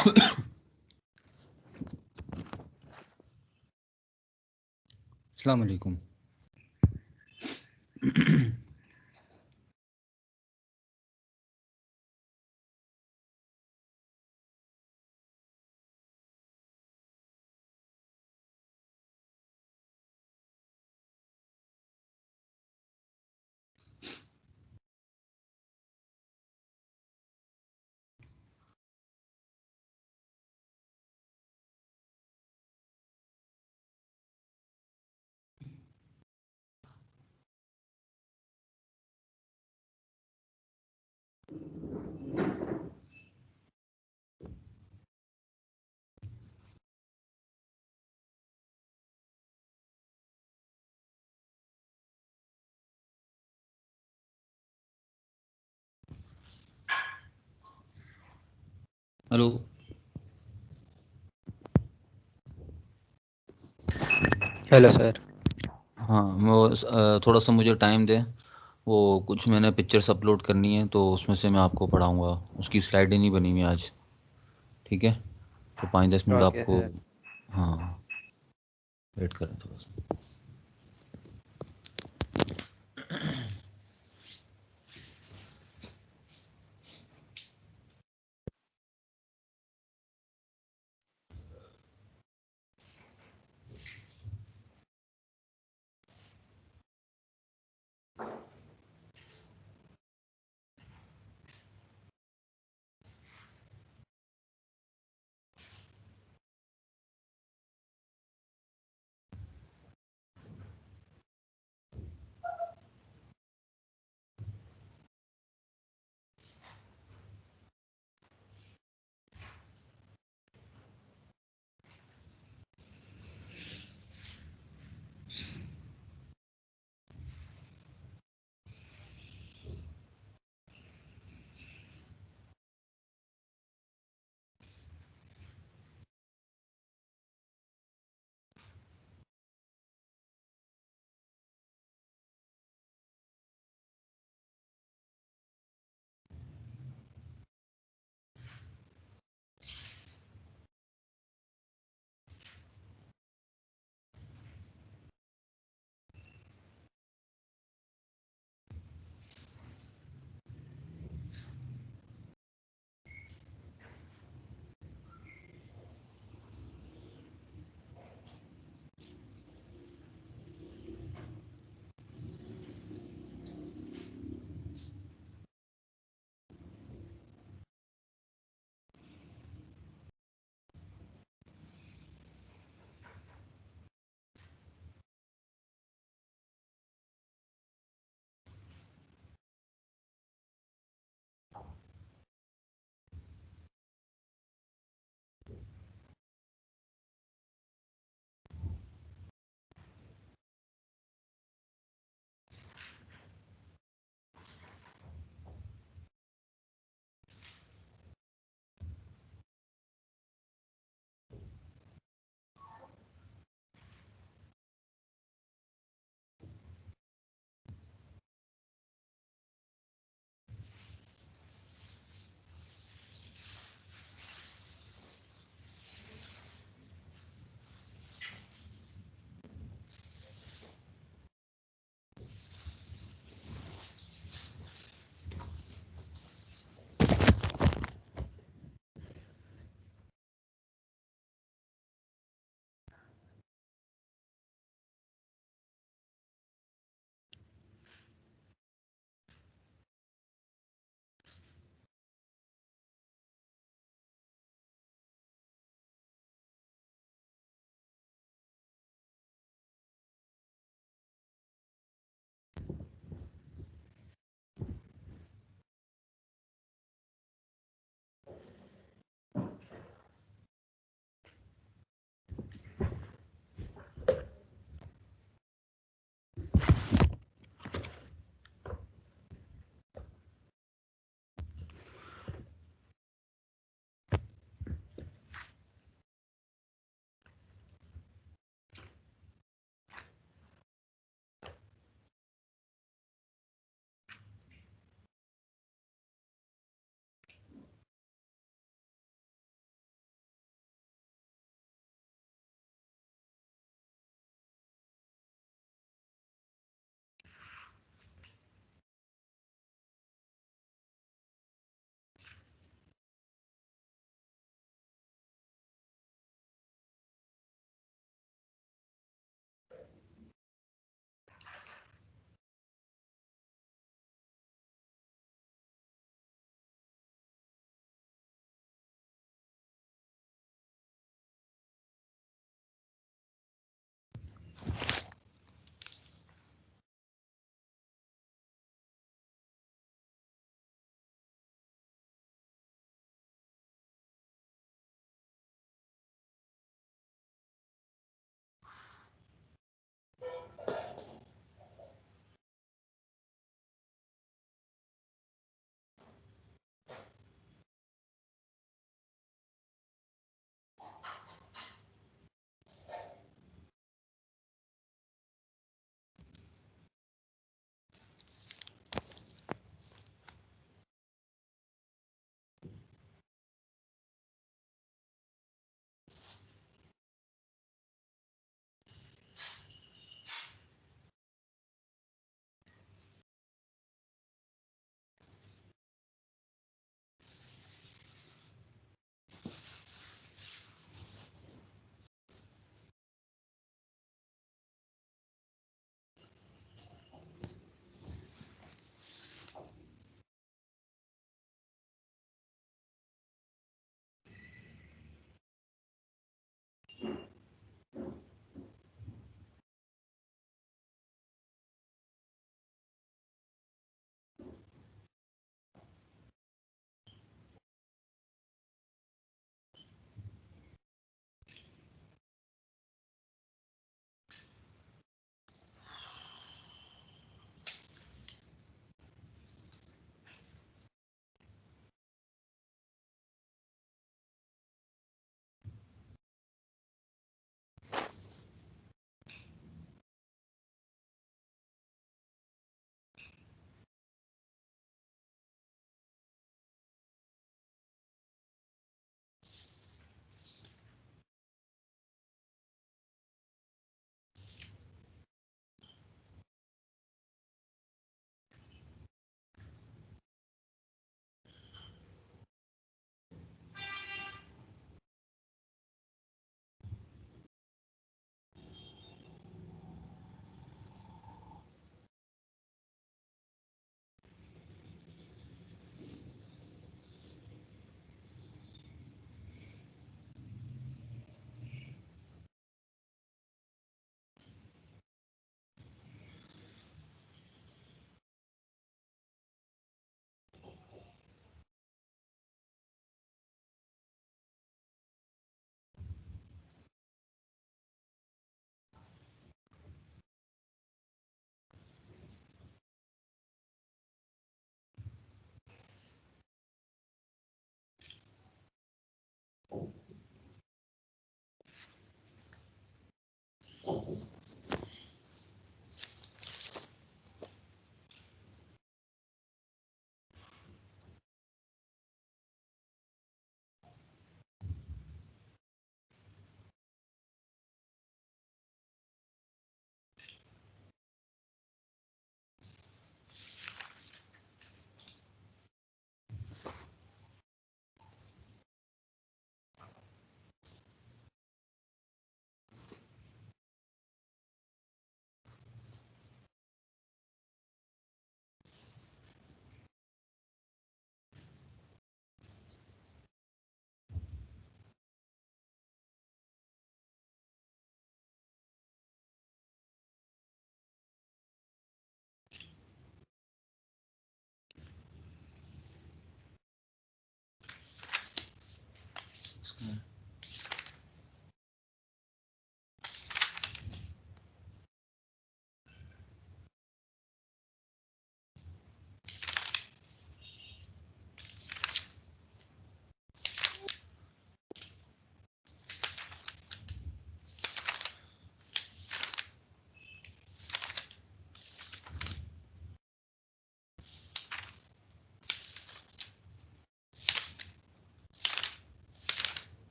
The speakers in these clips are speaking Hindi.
अस्सलाम वालेकुम। हेलो। Hello sir. हाँ, वो थोड़ा सा मुझे टाइम दें। वो कुछ मैंने पिक्चर्स अपलोड करनी है, तो उसमें से मैं आपको पढ़ाऊँगा। उसकी स्लाइडें नहीं बनी हुई आज। ठीक है, तो 5-10 मिनट ओके आपको। सर। हाँ, वेट करें थोड़ा सा।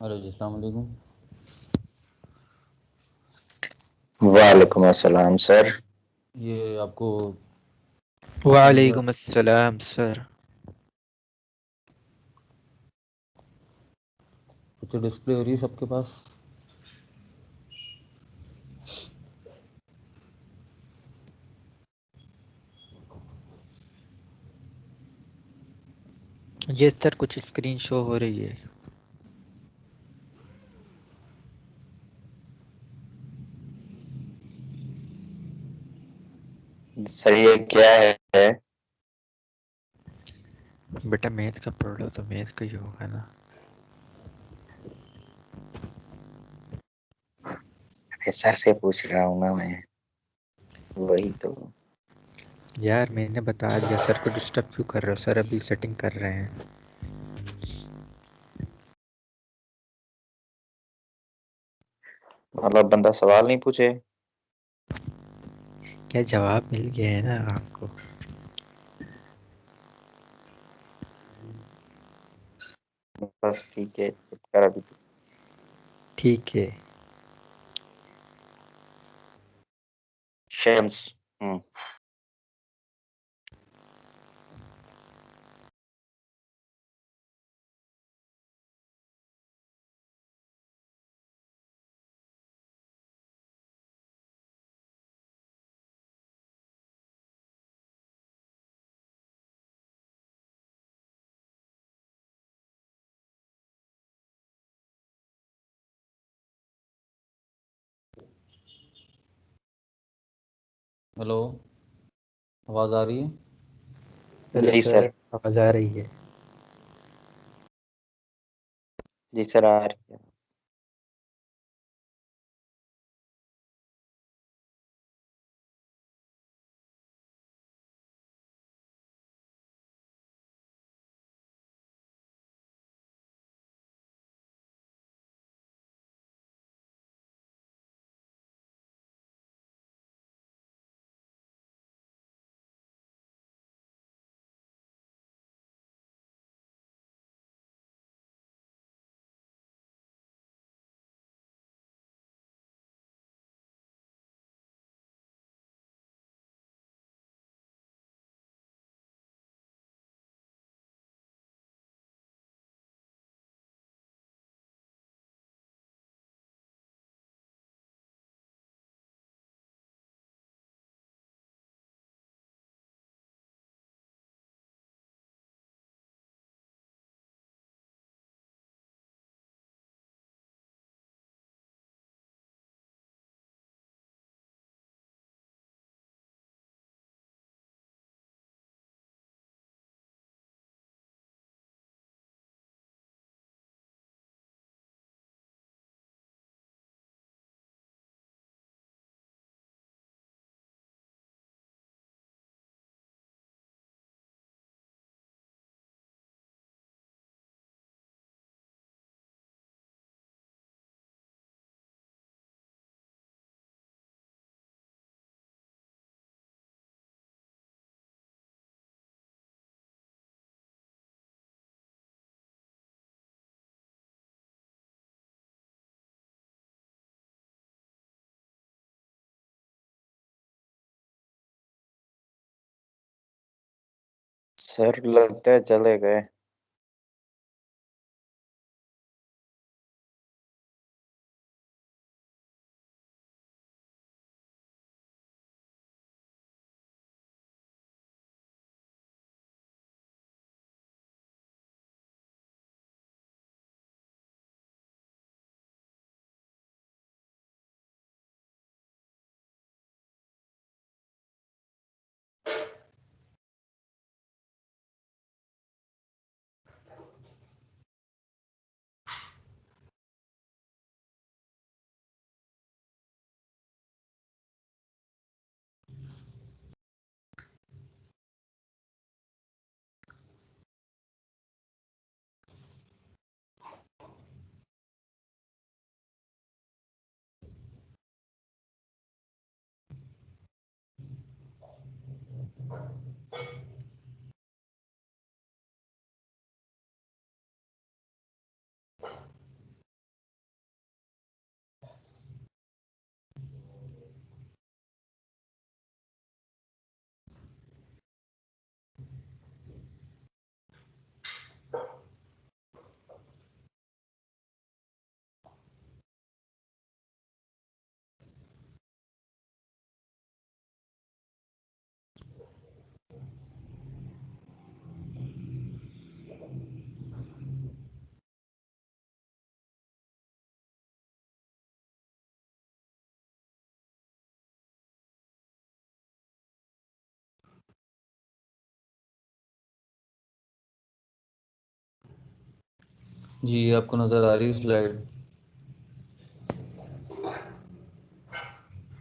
हेलो जी, अस्सलाम वालेकुम। वालेकुम अस्सलाम सर। ये आपको मेरा वालेकुम अस्सलाम सर। पिक्चर डिस्प्ले हो रही है सबके पास? ये सर कुछ स्क्रीन शो हो रही है। सर ये क्या है? बेटा मैथ का पढ़ लो तो मैथ का ही होगा ना। सर से पूछ रहा हूँ ना मैं, वही तो। यार मैंने बता दिया, सर को डिस्टर्ब क्यों कर रहे हो? सर अभी सेटिंग कर रहे हैं। मतलब बंदा सवाल नहीं पूछे? क्या जवाब मिल गया है ना आपको? बस ठीक है, कर अभी। ठीक है। शम्स। हेलो, आवाज़ आ रही है? हेलो जी सर, सर। आवाज आ रही है? जी सर, आ रही है। सर लगता है चले गए। जी आपको नज़र आ रही है स्लाइड?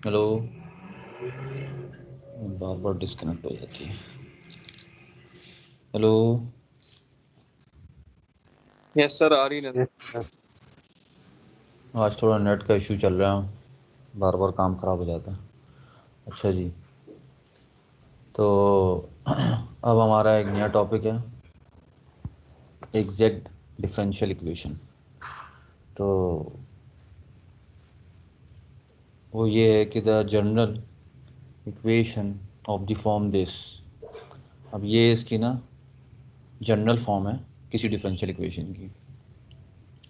हेलो, बार बार डिस्कनेक्ट हो जाती है। हेलो, यस सर, आ रही है। Yes sir. आज थोड़ा नेट का इशू चल रहा है, बार बार काम ख़राब हो जाता है। अच्छा जी, तो अब हमारा एक नया टॉपिक है, एग्जैक्ट डिफरेंशियल इक्वेशन। तो वो ये है कि the general equation of the form this. अब ये इसकी ना जनरल फॉर्म है किसी डिफरेंशियल इक्वेशन की।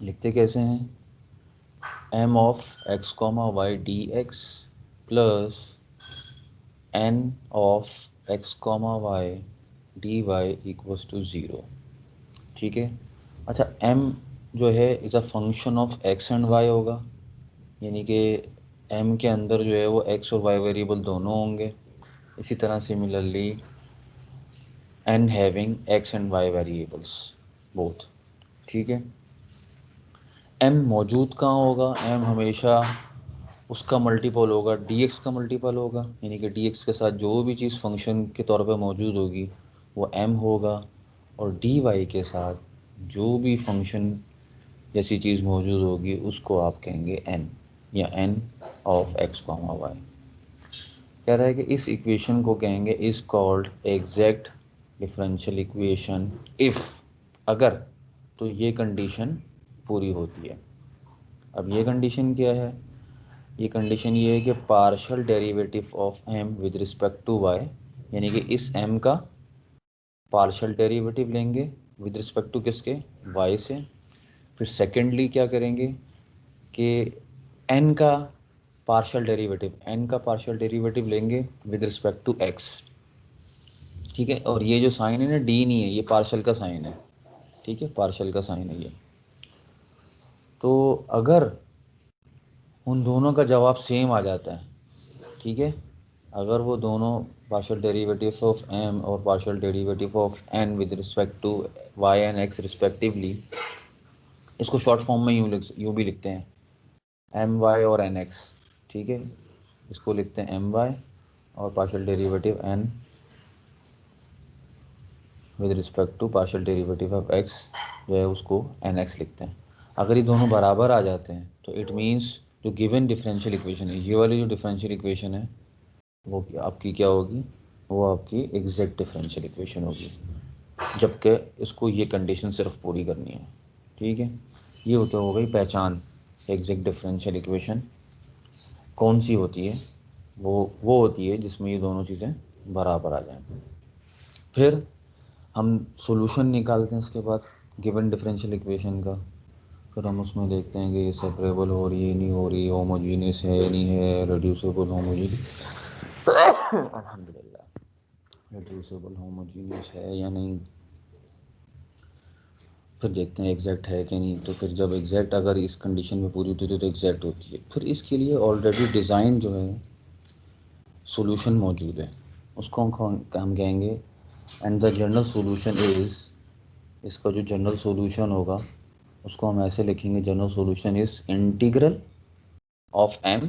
लिखते कैसे हैं? M of X comma Y D X plus N of X comma Y D Y equals to zero. ठीक है। अच्छा, एम जो है is a function of X and Y होगा, यानी कि एम के अंदर जो है वो एक्स और वाई वेरिएबल दोनों होंगे। इसी तरह similarly N having X and Y variables both. ठीक है। एम मौजूद कहाँ होगा? एम हमेशा उसका मल्टीपल होगा, dx का मल्टीपल होगा, यानी कि dx के साथ जो भी चीज़ फंक्शन के तौर पे मौजूद होगी वो m होगा, और dy के साथ जो भी फंक्शन जैसी चीज़ मौजूद होगी उसको आप कहेंगे n, या n of x comma Y. कह रहा है कि इस इक्वेशन को कहेंगे is called exact differential equation if, अगर तो ये कंडीशन पूरी होती है। अब ये कंडीशन क्या है? ये कंडीशन ये है कि partial derivative of m with respect to y, यानी कि इस m का पार्शियल डेरिवेटिव लेंगे विद रिस्पेक्ट टू किसके? y से। फिर सेकेंडली क्या करेंगे कि n का पार्शियल डेरिवेटिव लेंगे विद रिस्पेक्ट टू x। ठीक है। और ये जो साइन है ना, d नहीं है, ये पार्शियल का साइन है। ठीक है, पार्शियल का साइन है ये। तो अगर उन दोनों का जवाब सेम आ जाता है, ठीक है, अगर वो दोनों पार्शियल डेरिवेटिव ऑफ m और partial derivative of n with respect to y and x respectively, इसको शॉर्ट फॉर्म में यूँ भी लिखते हैं my और nx। ठीक है, इसको लिखते हैं my और partial derivative n with respect to partial derivative of x जो है उसको nx लिखते हैं। अगर ये दोनों बराबर आ जाते हैं तो इट मीन्स जो गिवन डिफरेंशियल इक्वेशन है, ये वाली जो डिफरेंशियल इक्वेशन है वो आपकी क्या होगी? वो आपकी एग्जैक्ट डिफरेंशियल इक्वेशन होगी, जबकि इसको ये कंडीशन सिर्फ पूरी करनी है। ठीक है, ये होता हो गई पहचान। एग्जैक्ट डिफरेंशियल इक्वेशन कौन सी होती है? वो होती है जिसमें ये दोनों चीज़ें बराबर आ जाएं। फिर हम सॉल्यूशन निकालते हैं इसके बाद गिवन डिफरेंशियल इक्वेशन का। फिर हम उसमें देखते हैं कि ये सेपरेबल हो रही है नहीं हो रही, होमोजीनियस है नहीं है, रिड्यूसिबल होमोजीनियस अल्हम्दुलिल्लाह रिड्यूसिबल होमोजीनियस है या नहीं। फिर देखते हैं एग्जैक्ट है कि नहीं। तो फिर जब एग्जैक्ट अगर इस कंडीशन में पूरी होती है तो एग्जैक्ट होती है। फिर इसके लिए ऑलरेडी डिज़ाइन जो है सॉल्यूशन मौजूद है, उसको हम कहेंगे and the general solution is, इसका जो जनरल सॉल्यूशन होगा उसको हम ऐसे लिखेंगे, general solution is integral of m।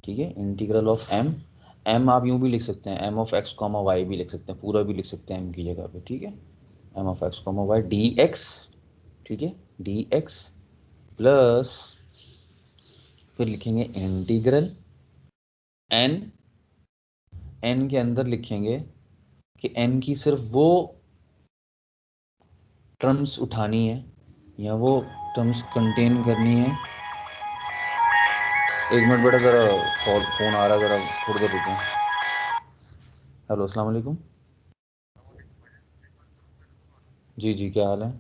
ठीक है, इंटीग्रल ऑफ m आप यूँ भी लिख सकते हैं, m of x comma Y भी लिख सकते हैं, पूरा भी लिख सकते हैं m की जगह पे। ठीक है, m of x comma Y D X. ठीक है, डी एक्स प्लस फिर लिखेंगे इंटीग्रल n के अंदर लिखेंगे कि n की सिर्फ वो टर्म्स उठानी है या वो टर्म्स कंटेन करनी है। एक मिनट बेटा, ज़रा फ़ोन आ रहा है, ज़रा थोड़ी देर रुकें। हेलो, अस्सलाम वालेकुम। जी जी, क्या हाल है?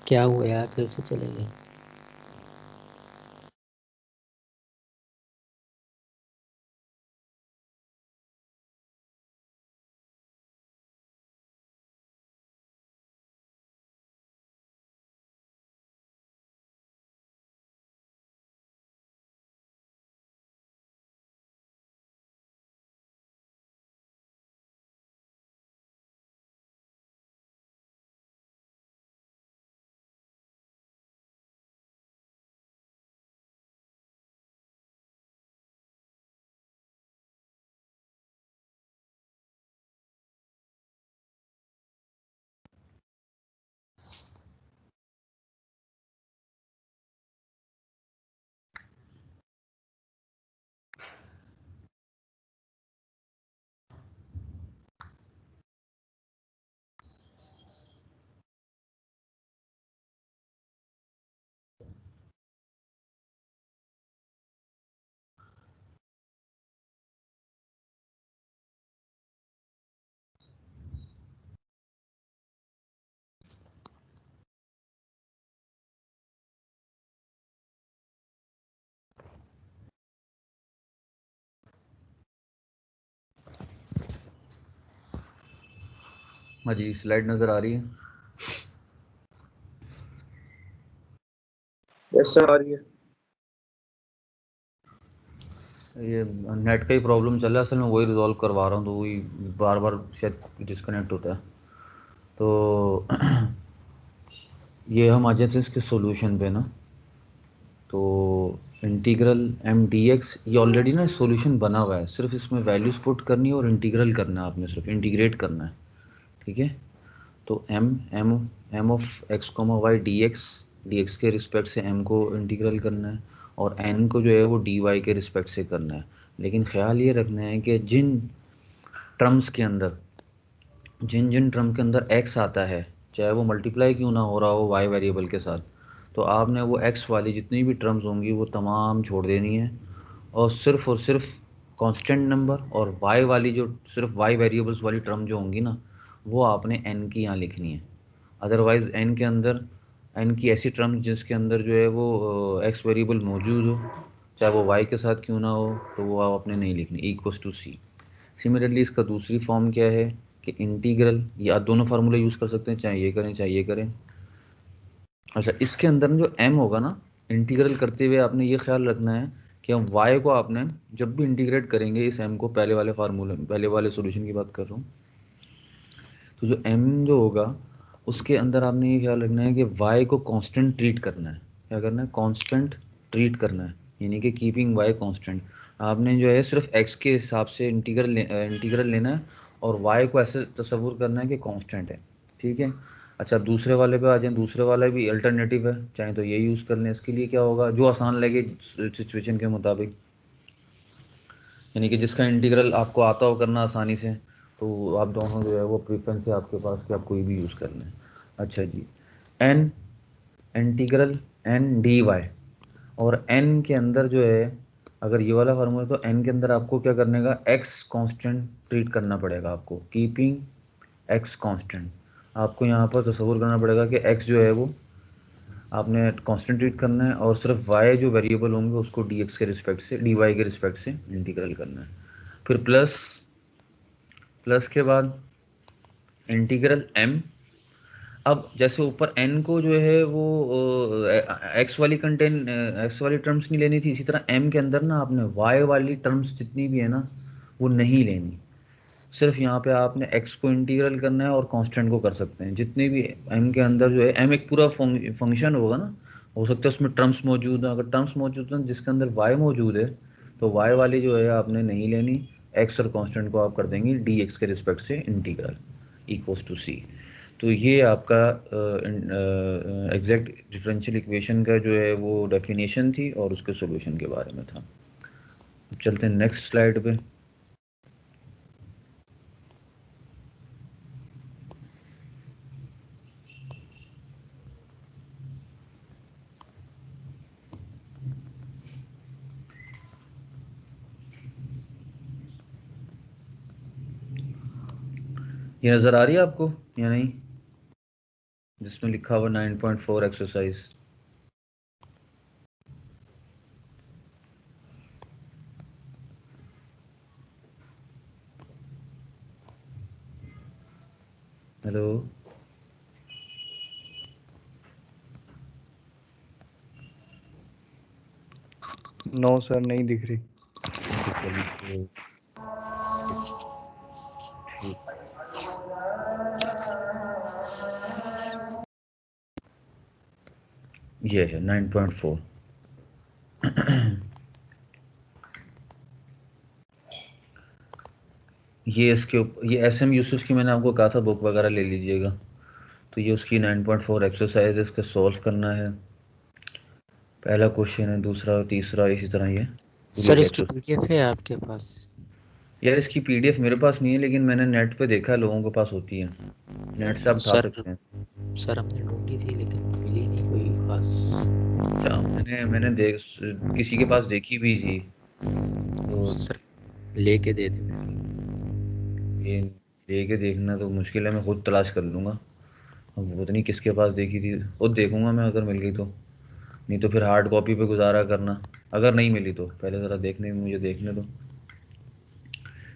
क्या हुआ यार, फिर से चले गए? हाँ जी, स्लाइड नज़र आ रही है? यस सर आ रही है। ये नेट का ही प्रॉब्लम चल रहा है, असल में वही रिजॉल्व करवा रहा हूँ, तो वही बार बार शायद डिस्कनेक्ट होता है। तो ये हम आ जाते हैं इसके सॉल्यूशन पे ना। तो इंटीग्रल एम डी एक्स, ये ऑलरेडी ना सॉल्यूशन बना हुआ है, सिर्फ इसमें वैल्यूज पुट करनी है और इंटीग्रल करना है, आपने सिर्फ इंटीग्रेट करना है, ठीक है। तो M M M of X comma Y D X के रिस्पेक्ट से एम को इंटीग्रल करना है, और एन को जो है वो डी वाई के रिस्पेक्ट से करना है। लेकिन ख्याल ये रखना है कि जिन टर्म्स के अंदर जिन जिन टर्म के अंदर x आता है, चाहे वो मल्टीप्लाई क्यों ना हो रहा हो y वेरिएबल के साथ, तो आपने वो x वाली जितनी भी टर्म्स होंगी वो तमाम छोड़ देनी है, और सिर्फ कांस्टेंट नंबर और y वाली जो सिर्फ y वेरिएबल्स वाली टर्म जो होंगी ना, वो आपने n की यहाँ लिखनी है। अदरवाइज़ n के अंदर n की ऐसी टर्म जिसके अंदर जो है वो x वेरिएबल मौजूद हो, चाहे वो y के साथ क्यों ना हो, तो वो आपने नहीं लिखनी, इक्वल्स टू सी। सिमिलरली इसका दूसरी फॉर्म क्या है कि इंटीग्रल, या दोनों फार्मूले यूज़ कर सकते हैं, चाहे ये करें चाहे ये करें। अच्छा, इसके अंदर ना जो m होगा ना, इंटीग्रल करते हुए आपने ये ख्याल रखना है कि हम y को आपने जब भी इंटीग्रेट करेंगे इस m को, पहले वाले फार्मूले पहले वाले सॉल्यूशन की बात कर रहा हूँ, तो जो m जो होगा उसके अंदर आपने ये ख्याल रखना है कि y को कांस्टेंट ट्रीट करना है। क्या करना है? कांस्टेंट ट्रीट करना है, यानी कि कीपिंग y कांस्टेंट। आपने जो है सिर्फ x के हिसाब से इंटीग्रल लेना है, और y को ऐसे तस्वुर करना है कि कांस्टेंट है, ठीक है। अच्छा, दूसरे वाले पे आ जाए। दूसरे वाला भी अल्टरनेटिव है, चाहे तो ये यूज़ कर लें। इसके लिए क्या होगा, जो आसान लगे सिचुएशन के मुताबिक, यानी कि जिसका इंटीग्रल आपको आता हो करना आसानी से, तो आप दोनों जो है वो प्रेफरेंस है आपके पास कि आप कोई भी यूज़ कर लें। अच्छा जी, n integral n d y, और एन के अंदर जो है, अगर ये वाला फार्मूला, तो एन के अंदर आपको क्या करने का, एक्स कांस्टेंट ट्रीट करना पड़ेगा आपको, कीपिंग एक्स कांस्टेंट। आपको यहाँ पर तस्वुर करना पड़ेगा कि एक्स जो है वो आपने कांस्टेंट ट्रीट करना है, और सिर्फ वाई जो वेरिएबल होंगे उसको डी एक्स के रिस्पेक्ट से, डी वाई के रिस्पेक्ट से इंटीग्रल करना है। फिर प्लस, प्लस के बाद इंटीग्रल एम। अब जैसे ऊपर n को जो है वो एक्स वाली टर्म्स नहीं लेनी थी, इसी तरह m के अंदर ना आपने y वाली टर्म्स जितनी भी है ना वो नहीं लेनी। सिर्फ यहाँ पे आपने x को इंटीग्रल करना है और कांस्टेंट को कर सकते हैं। जितने भी m के अंदर जो है, m एक पूरा फंक्शन होगा ना, हो सकता है उसमें टर्म्स मौजूद हैं। अगर टर्म्स मौजूद हैं जिसके अंदर y मौजूद है, तो y वाली जो है आपने नहीं लेनी, x और कांस्टेंट को आप कर देंगे dx के रिस्पेक्ट से इंटीग्रल इक्वल्स टू सी। तो ये आपका एग्जैक्ट डिफरेंशियल इक्वेशन का जो है वो डेफिनेशन थी, और उसके सॉल्यूशन के बारे में था। चलते हैं नेक्स्ट स्लाइड पे। ये नज़र आ रही है आपको या नहीं? जिसमें लिखा हुआ 9.4 एक्सरसाइज। हेलो, नो सर, नहीं दिख रही। ये है 9.4। ये ये SM यूसुफ की मैंने आपको कहा था बुक वगैरह ले लीजिएगा। तो ये उसकी 9.4 एक्सरसाइज है, इसका सॉल्व करना है। पहला क्वेश्चन है, दूसरा, तीसरा, इसी तरह ये सर इसकी पीडीएफ है आपके पास? यार इसकी पीडीएफ मेरे पास नहीं है, लेकिन मैंने नेट पे देखा है लोगों के पास होती है, नेट से आप उठा सकते हैं। सर हमने ढूंढी थी लेकिन मिली नहीं कोई खास। अच्छा, मैंने किसी के पास देखी भी थी, तो सर लेके दे दे। ये लेके देखना तो मुश्किल है, मैं खुद तलाश कर लूँगा। अब पता नहीं किसके पास देखी थी, वो देखूंगा मैं, अगर मिल गई तो। नहीं तो फिर हार्ड कॉपी पे गुजारा करना, अगर नहीं मिली तो। पहले ज़रा मुझे देखने दो।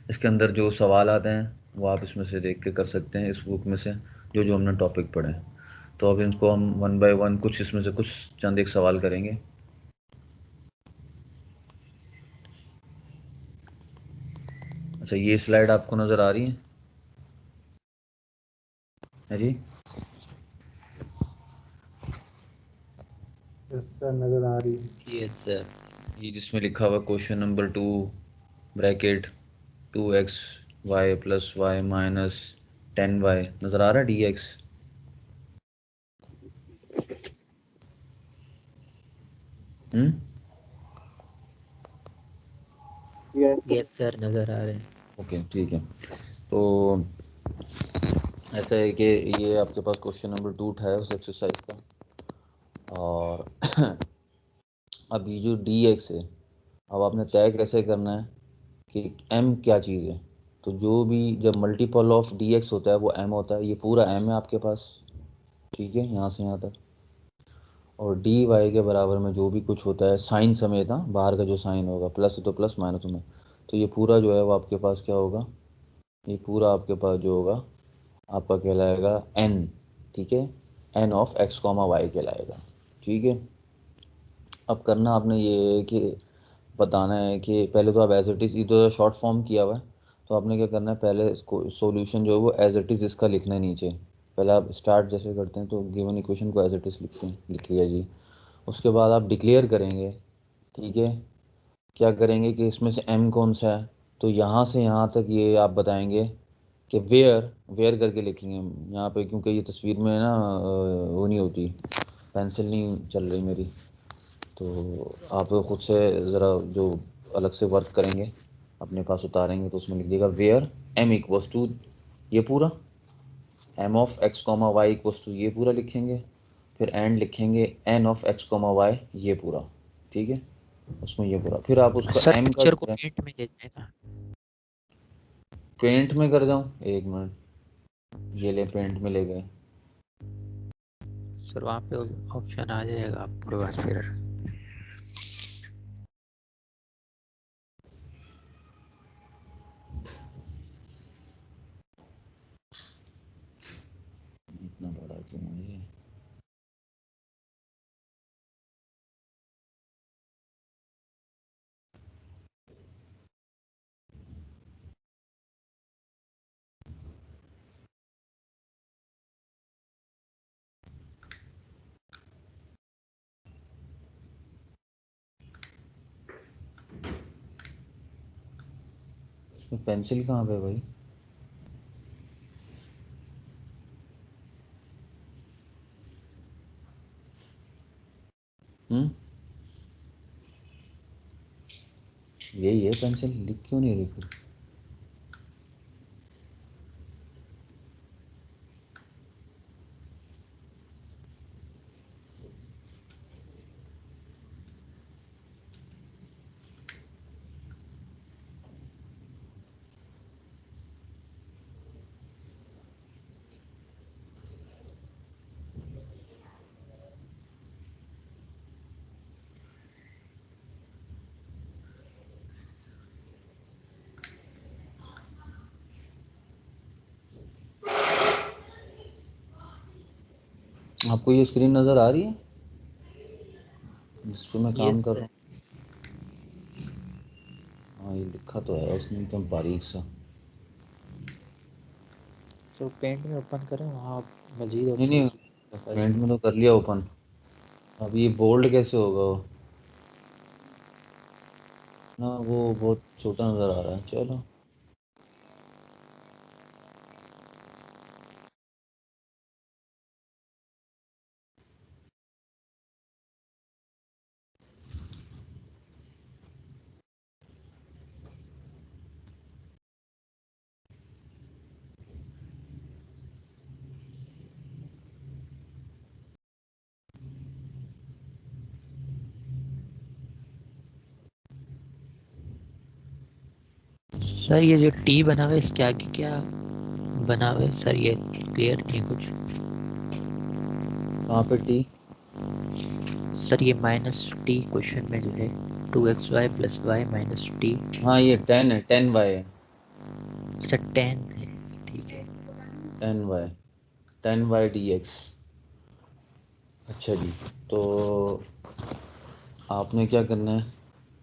इसके अंदर जो सवाल आते हैं वो आप इसमें से देख के कर सकते हैं, इस बुक में से जो जो हमने टॉपिक पढ़े हैं। तो अब इनको हम 1 बाय 1 कुछ इसमें से कुछ चंद एक सवाल करेंगे। अच्छा, ये स्लाइड आपको नज़र आ रही है जी? यस सर, नजर आ रही है। Yes sir. ये जिसमें लिखा हुआ question number 2 bracket 2xy plus y minus 10y, नज़र आ रहा है dx? यस सर नजर आ रहे हैं। ओके, ठीक है। तो ऐसा है कि ये आपके पास क्वेश्चन नंबर 2 उठा है उस एक्सरसाइज का। और अब ये जो dx है, अब आपने तय कैसे करना है कि m क्या चीज़ है। तो जो भी जब मल्टीपल ऑफ dx होता है वो m होता है। ये पूरा m है आपके पास, ठीक है, यहाँ से यहाँ तक। और dy के बराबर में जो भी कुछ होता है साइन समेत, हाँ, बाहर का जो साइन होगा, प्लस तो प्लस, माइनस में, तो ये पूरा जो है वो आपके पास क्या होगा, ये पूरा आपके पास जो होगा आपका कहलाएगा n, ठीक है, n of x comma Y कहलाएगा, ठीक है। अब करना आपने ये है कि बताना है कि पहले तो आप एज इट इज़, इधर शॉर्ट फॉर्म किया हुआ है, तो आपने क्या करना है, पहले इसको सॉल्यूशन जो है वो एज इट इज़ इसका लिखना है नीचे। पहले आप स्टार्ट जैसे करते हैं तो गिवन इक्वेशन को एज इट इज़ लिखते हैं, लिख लिया जी। उसके बाद आप डिक्लेयर करेंगे, ठीक है। क्या करेंगे कि इसमें से m कौन सा है, तो यहाँ से यहाँ तक ये आप बताएंगे कि वेयर, वेयर करके लिखेंगे यहाँ पे, क्योंकि ये तस्वीर में ना वो नहीं होती, पेंसिल नहीं चल रही मेरी, तो आप खुद से ज़रा जो अलग से वर्क करेंगे अपने पास उतारेंगे, तो उसमें लिख दिएगा वेयर m इक्वल्स टू ये पूरा, m of x comma Y equals to ये पूरा लिखेंगे, फिर एंड लिखेंगे n of x comma Y ये पूरा, ठीक है, उसमें ये पूरा। फिर आप उसका सर m का पिक्चर को जो है, पेंट में दे देना। पेंट में कर जाऊँ, एक मिनट, ये ले पेंट में ले गए। सर वहाँ पे ऑप्शन आ जाएगा आपके पास फिर। इतना बड़ा क्यों है ये? इसमें पेंसिल कहाँ पे भाई? हम्म, यही है पेंसिल, लिख क्यों नहीं रही फिर? आपको ये स्क्रीन नज़र आ रही है जिस पे मैं काम यस कर सर। रहा हूँ? हाँ, ये लिखा तो है उसने एकदम बारीक सा। तो पेंट में ओपन करें, वहाँ मजीद नहीं ऑप्शन नहीं, बताइए। पेंट में तो कर लिया ओपन। अब ये बोल्ड कैसे होगा वो? ना वो बहुत छोटा नज़र आ रहा है। चलो सर ये जो टी बना हुआ है इसके आगे क्या बना हुआ है सर, ये क्लियर नहीं कुछ। कहाँ पे टी? सर ये -t क्वेश्चन में जो है 2xy + y - t। हाँ ये 10 है, 10y है। अच्छा 10 है, ठीक है। 10y, 10y dx। अच्छा जी, तो आपने क्या करना है?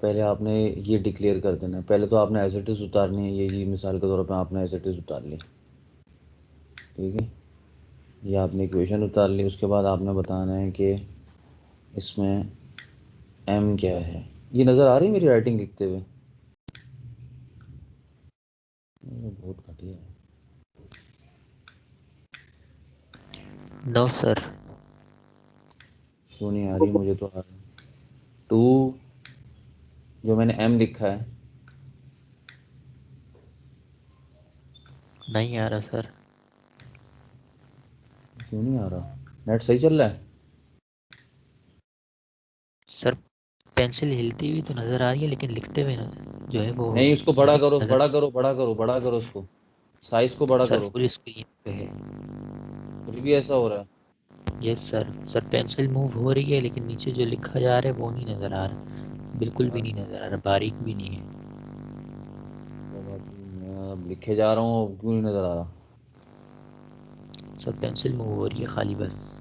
पहले आपने ये डिक्लेयर कर देना है। पहले तो आपने एज इट इज़ उतारनी है। ये मिसाल के तौर पे आपने एज इट इज़ उतार ली, ठीक है। ये आपने इक्वेशन उतार ली। उसके बाद आपने बताना है कि इसमें m क्या है। ये नज़र आ रही है मेरी राइटिंग लिखते हुए? ये बहुत घटिया है। No sir. क्यों नहीं आ रही? मुझे तो आ रही है। 2, जो मैंने m लिखा है। नहीं आ रहा सर। क्यों नहीं आ रहा? नेट सही चल रहा है? सर पेंसिल हिलती हुई तो नज़र आ रही है, लेकिन लिखते हुए जो है वो नहीं, इसको बड़ा नहीं करो, नज़र। बड़ा करो, बड़ा करो, बड़ा करो उसको। साइज को बड़ा सर करो। फुल स्क्रीन पे है। फिर भी ऐसा हो रहा है। Yes sir. Sir pencil move हो रही है, लेकिन नीचे जो लिखा जा रहा है वो नहीं नज़र आ रहा, बिल्कुल भी नहीं नज़र आ रहा, बारीक भी नहीं है। क्या बात है, मैं अब लिखे जा रहा हूँ, क्यों नहीं नज़र आ रहा? सर पेंसिल मूव हो रही है खाली बस।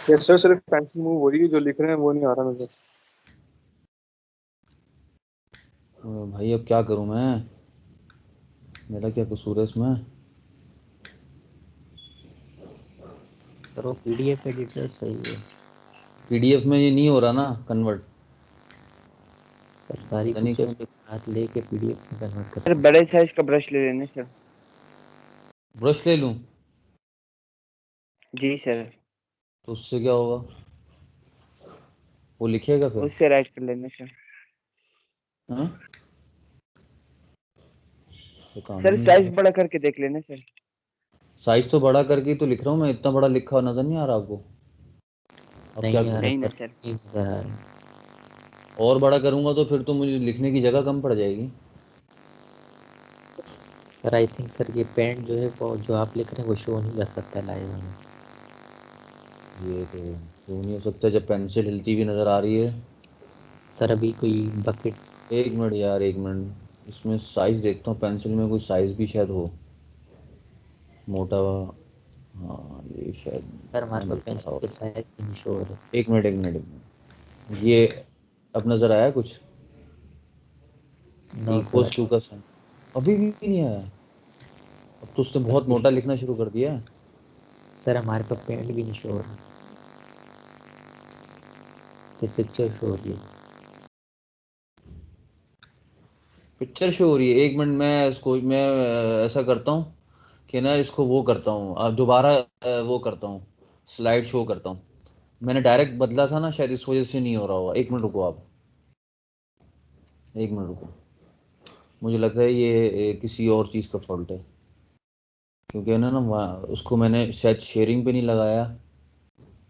यस सर, सिर्फ पेंसिल मूव हो रही है, जो लिख रहे हैं वो नहीं आ रहा नजर। भाई अब क्या करूँ मैं? मेरा क्या कसूर है इसमें? सर वो PDF एडिटर सही है। पीडीएफ में ये नहीं हो रहा ना कन्वर्ट? सर सारी पता नहीं क्यों पिक्चर्स नहीं। को साथ लेके PDF में कन्वर्ट सर करते हैं। बड़े साइज का ब्रश ले लेने सर। ब्रश ले लूँ जी सर। तो उससे क्या होगा? वो लिखेगा फिर? उससे राइट कर लेने सर। हाँ, ये काम ही सर नहीं कर साइज रहा। बड़ा करके देख लेना सर। साइज तो बड़ा करके ही तो लिख रहा हूँ मैं। इतना बड़ा लिखा हुआ नज़र नहीं आ रहा आपको? अब क्या नहीं आ करूँ? रहा नहीं ना सर, सर। नहीं नज़र आ रहा। और बड़ा करूँगा तो फिर तो मुझे लिखने की जगह कम पड़ जाएगी। सर आई थिंक सर ये पेंट जो है वो जो आप लिख रहे हैं वो शो नहीं कर सकता लाइव में। ये तो क्यों नहीं हो सकता जब पेंसिल हिलती हुई नज़र आ रही है? सर अभी कोई बकेट। एक मिनट यार, एक मिनट, इसमें साइज देखता हूँ। पेंसिल में कोई साइज भी शायद हो, मोटा। हाँ ये शायद सर हमारे इतना पास बड़ा पेंसिल हो। के साइज भी नहीं शो हो रहे। एक मिनट, एक मिनट, एक मिनट। ये अब नज़र आया कुछ? No equals sir. टू का साइन अभी भी नहीं आया? अब तो उसने सर बहुत अभी मोटा लिखना शुरू कर दिया है। सर हमारे पास पेंट भी नहीं शो हो रहा, सिर्फ पिक्चर शो हो रही है। पिक्चर शो हो रही है? एक मिनट, मैं ऐसा करता हूँ कि ना इसको वो करता हूँ, अब दोबारा वो करता हूँ, स्लाइड शो करता हूँ। मैंने डायरेक्ट बदला था ना, शायद इस वजह से नहीं हो रहा होगा। एक मिनट रुको आप, एक मिनट रुको। मुझे लगता है ये किसी और चीज़ का फॉल्ट है, क्योंकि ना ना उसको मैंने शायद शेयरिंग पे नहीं लगाया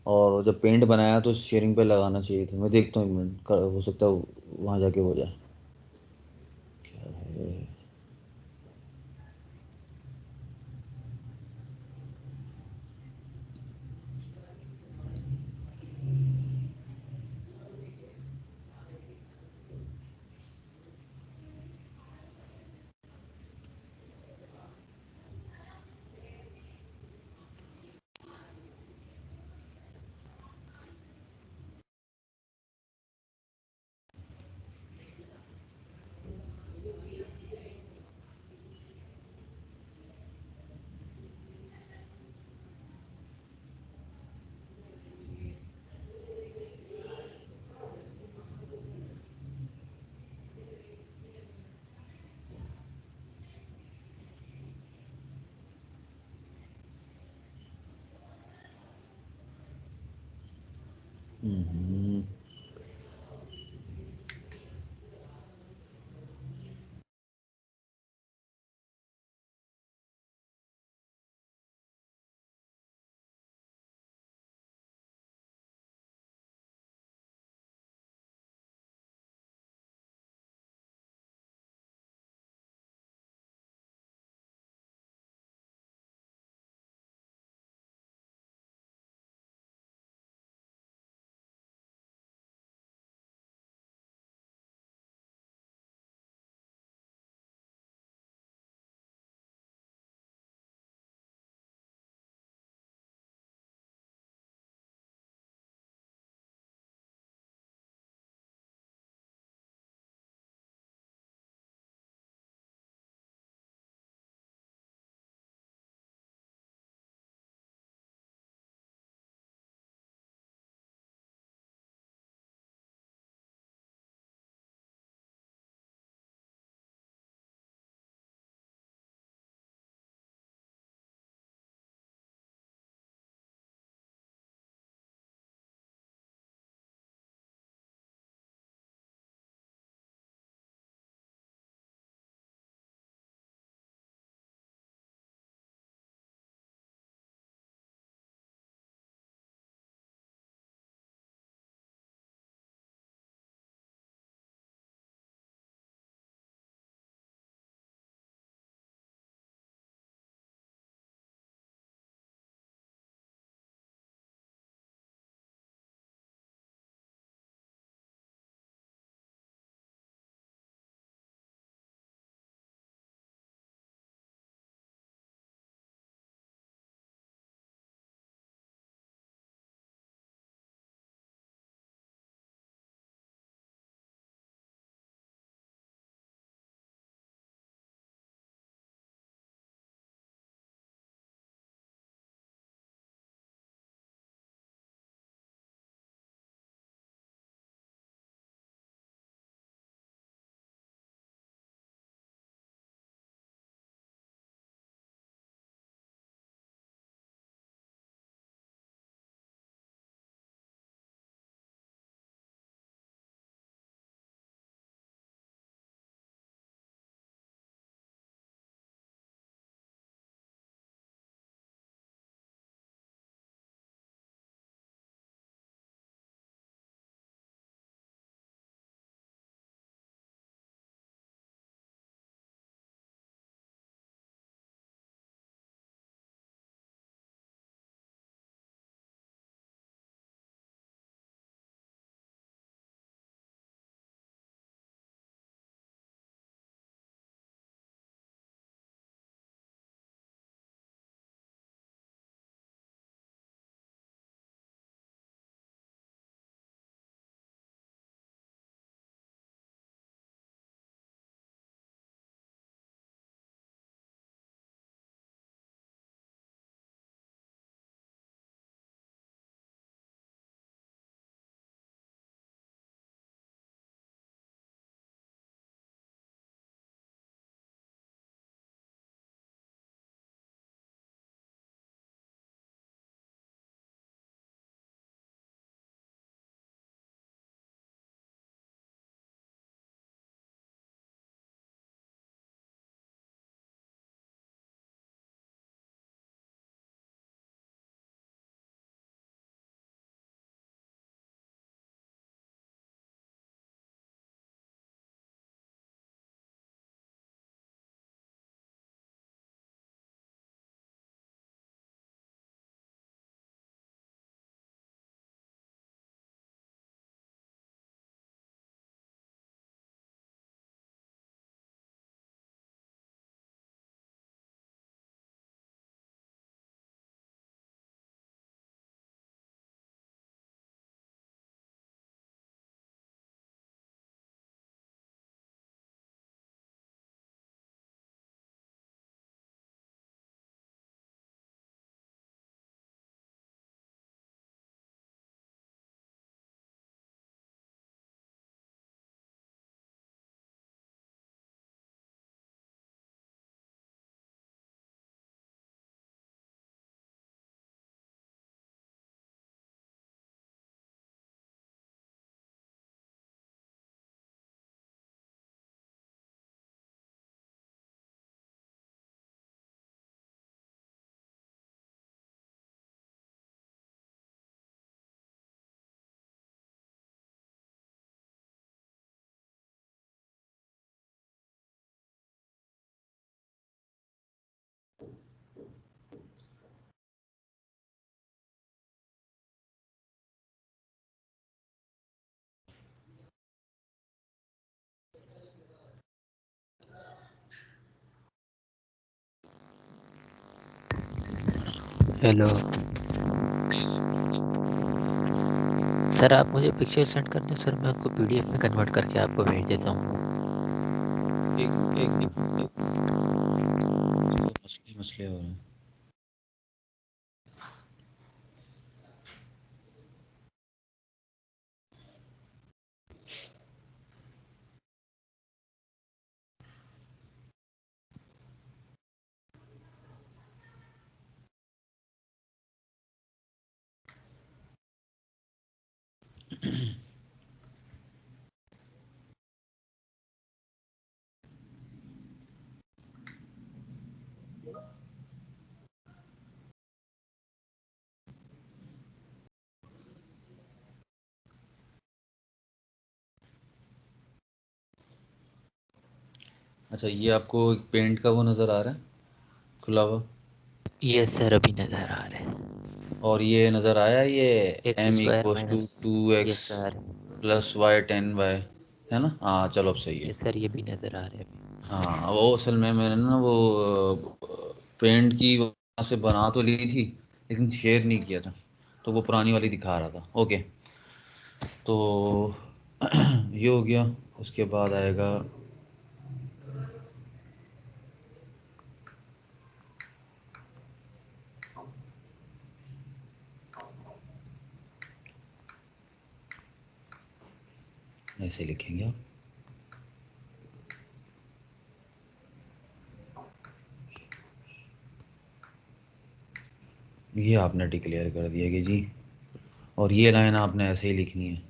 और जब पेंट बनाया तो शेयरिंग पे लगाना चाहिए था। मैं देखता हूँ एक मिनट, हो सकता है वहाँ जाके हो जाए। क्या है? हम्म, हेलो सर, आप मुझे पिक्चर सेंड कर दें सर, मैं उनको पीडीएफ में कन्वर्ट करके आपको भेज देता हूँ। एक मसले हो रहे हैं। अच्छा, ये आपको एक पेंट का वो नज़र आ रहा है खुला हुआ, ये सर अभी नज़र आ रहा है। और ये नज़र आया ये X m square equals to minus, ये 2x sir, plus Y 10y, है ना? हाँ चलो अब सही ये है। सर ये भी नज़र आ रहा है अभी। हाँ वो असल में मैंने ना वो पेंट की वहाँ से बना तो ली थी लेकिन शेयर नहीं किया था, तो वो पुरानी वाली दिखा रहा था। ओके, तो ये हो गया। उसके बाद आएगा ऐसे लिखेंगे आप, ये आपने डिक्लेयर कर दिया कि जी, और ये लाइन आपने ऐसे ही लिखनी है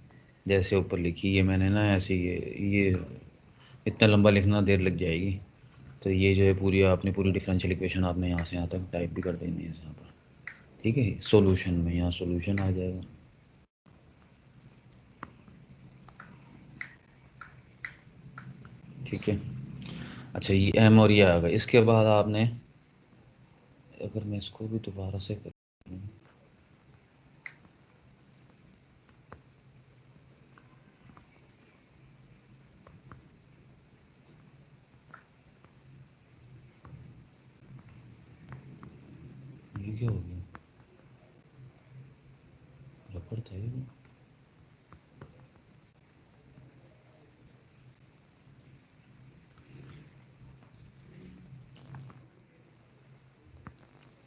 जैसे ऊपर लिखी। ये मैंने ना ऐसे ये इतना लंबा लिखना देर लग जाएगी, तो ये जो है पूरी आपने पूरी डिफरेंशियल इक्वेशन आपने यहाँ से यहाँ तक टाइप भी कर देनी है यहाँ पर, ठीक है? सॉल्यूशन में यहाँ सॉल्यूशन आ जाएगा। ठीक है, अच्छा ये m और ये आ गया। इसके बाद आपने, अगर मैं इसको भी दोबारा से कर, ये क्या हो गया? रबड़ था ये।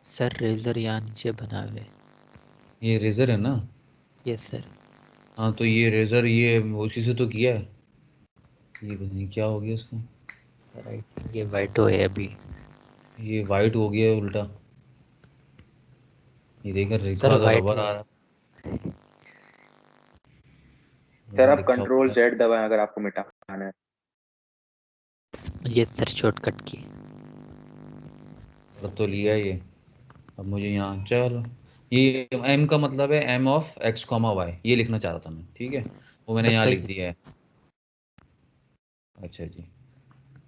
सर रेजर यहाँ नीचे बना हुआ है। ये रेजर है ना? Yes sir. हाँ तो ये रेजर ये उसी से तो किया है। ये पता नहीं क्या हो गया इसको, सर आई थिंक ये वाइट हो है अभी। ये वाइट हो गया है उल्टा। ये देखा सर लिखा तो वाइट रबर हो आ है। रहा, सर रबर आप लिखा कंट्रोल हुआ है। जेड दबाएं अगर आपको मिटाना है। ये सर शॉर्टकट की। कर तो लिया ये, अब मुझे यहाँ चलो, ये m का मतलब है m of x comma Y, ये लिखना चाह रहा था मैं, ठीक है? वो मैंने बस यहाँ सही। लिख दिया है। अच्छा जी,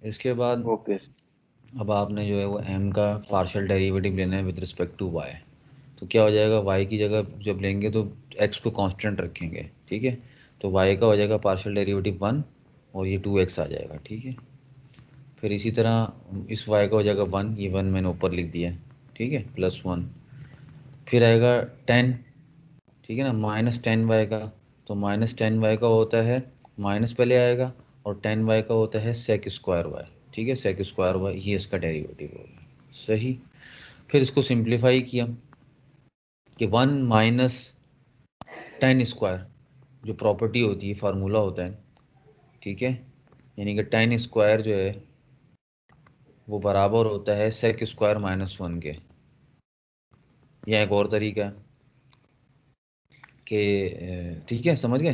इसके बाद ओके। अब आपने जो है वो m का पार्शियल डेरिवेटिव लेना है विद रिस्पेक्ट टू y। तो क्या हो जाएगा, y की जगह जब लेंगे तो x को कांस्टेंट रखेंगे, ठीक है? तो y का हो जाएगा पार्शियल डेरिवेटिव 1 और ये 2x आ जाएगा, ठीक है? फिर इसी तरह इस y का हो जाएगा 1, ये 1 मैंने ऊपर लिख दिया है, ठीक है? प्लस 1, फिर आएगा 10, ठीक है ना, माइनस 10y का। तो माइनस 10y का होता है, माइनस पहले आएगा, और 10y का होता है सेक स्क्वायर वाई, ठीक है? सेक स्क्वायर वाई, ये इसका डेरिवेटिव होगा, सही। फिर इसको सिंप्लीफाई किया कि 1 माइनस 10 स्क्वायर, जो प्रॉपर्टी होती है, फार्मूला होता है, ठीक है? यानी कि 10 स्क्वायर जो है वो बराबर होता है सेक स्क्वायर माइनस 1 के। या एक और तरीका है कि, ठीक है, समझ गए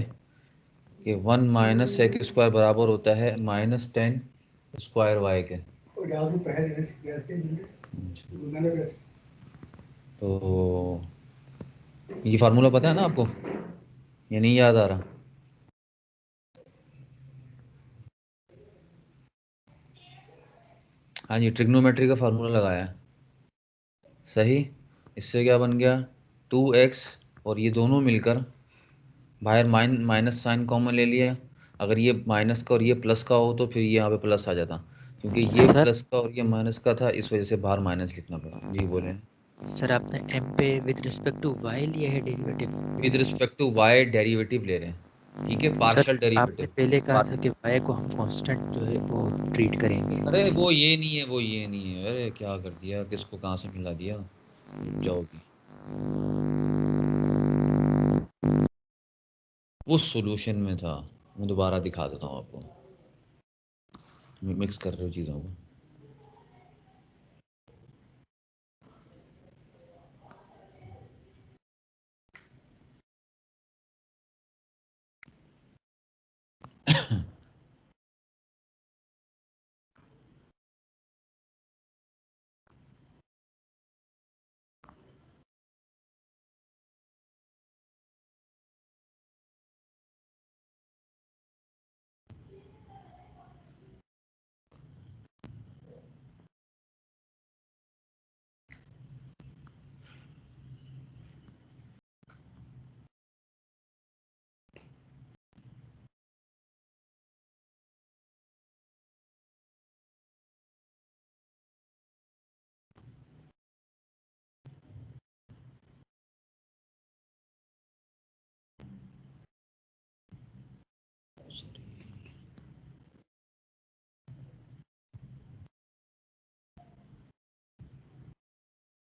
कि 1 माइनस सेक स्क्वायर बराबर होता है माइनस 10 स्क्वायर वाई के। तो ये फार्मूला पता है ना आपको, ये नहीं याद आ रहा? हाँ जी, ट्रिग्नोमेट्री का फार्मूला लगाया है, सही। इससे क्या बन गया, 2x, और ये दोनों मिलकर बाहर माइनस साइन कॉमन ले लिया। अगर ये माइनस का और ये प्लस का हो तो फिर यहाँ पे प्लस आ जाता, क्योंकि ये सर प्लस का और ये माइनस का था, इस वजह से बाहर माइनस लिखना पड़ा। जी बोले। सर आपने m पे विद रिस्पेक्ट टू y लिया है derivative. With respect to y derivative ले रहे हैं, ठीक है, सर पार्शियल आपने डेरिवेटिव। पहले कहा था कि y को हम कांस्टेंट जो है वो ट्रीट करेंगे। अरे वो ये नहीं है, वो ये नहीं है, अरे क्या कर दिया, किसको कहाँ से मिला दिया, रुक जाओगी। वो सॉल्यूशन में था, मैं दोबारा दिखा देता हूँ आपको, मिक्स कर रहे हो चीज़ों को।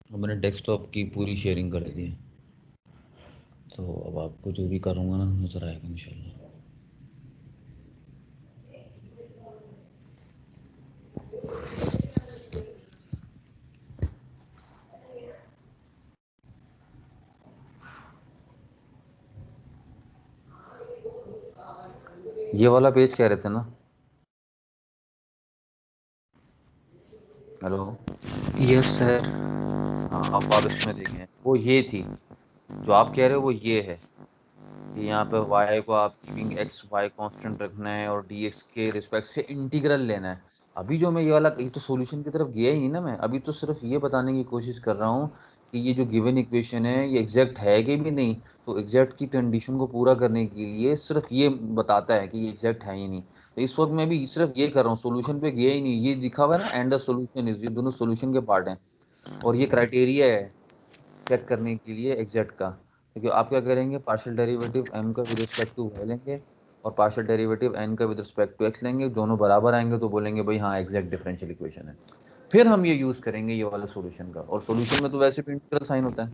अब मैंने डेस्कटॉप की पूरी शेयरिंग कर दी है, तो अब आपको जो भी करूँगा ना नज़र आएगा इंशाल्लाह। ये वाला पेज कह रहे थे ना, हेलो। Yes sir. हाँ अब आप इसमें देखें, वो ये थी जो आप कह रहे हो, वो ये है कि यहाँ पे y को आप गिविंग एक्स वाई कांस्टेंट रखना है और dx के रिस्पेक्ट से इंटीग्रल लेना है। अभी जो मैं ये वाला, ये तो सॉल्यूशन की तरफ गया ही नहीं ना, मैं अभी तो सिर्फ ये बताने की कोशिश कर रहा हूँ कि ये जो गिवन इक्वेशन है ये एग्जैक्ट है कि भी नहीं। तो एग्जैक्ट की कंडीशन को पूरा करने के लिए सिर्फ ये बताता है कि ये एग्जैक्ट है ही नहीं। तो इस वक्त मैं भी सिर्फ ये कर रहा हूँ, सॉल्यूशन पे गया ही नहीं। ये लिखा हुआ है ना, एंड द सॉल्यूशन इज, ये दोनों सॉल्यूशन के पार्ट हैं और ये क्राइटेरिया है चेक करने के लिए एग्जैक्ट का। क्योंकि आप क्या करेंगे, पार्शियल डेरिवेटिव m का विद रिस्पेक्ट टू y लेंगे और पार्शियल डेरिवेटिव n का विद रिस्पेक्ट टू x लेंगे, दोनों बराबर आएंगे तो बोलेंगे भाई हाँ एग्जैक्ट डिफरेंशियल इक्वेशन है। फिर हम ये यूज करेंगे ये वाला सॉल्यूशन का, और सॉल्यूशन में तो वैसे भी इंटीग्रल साइन होता है,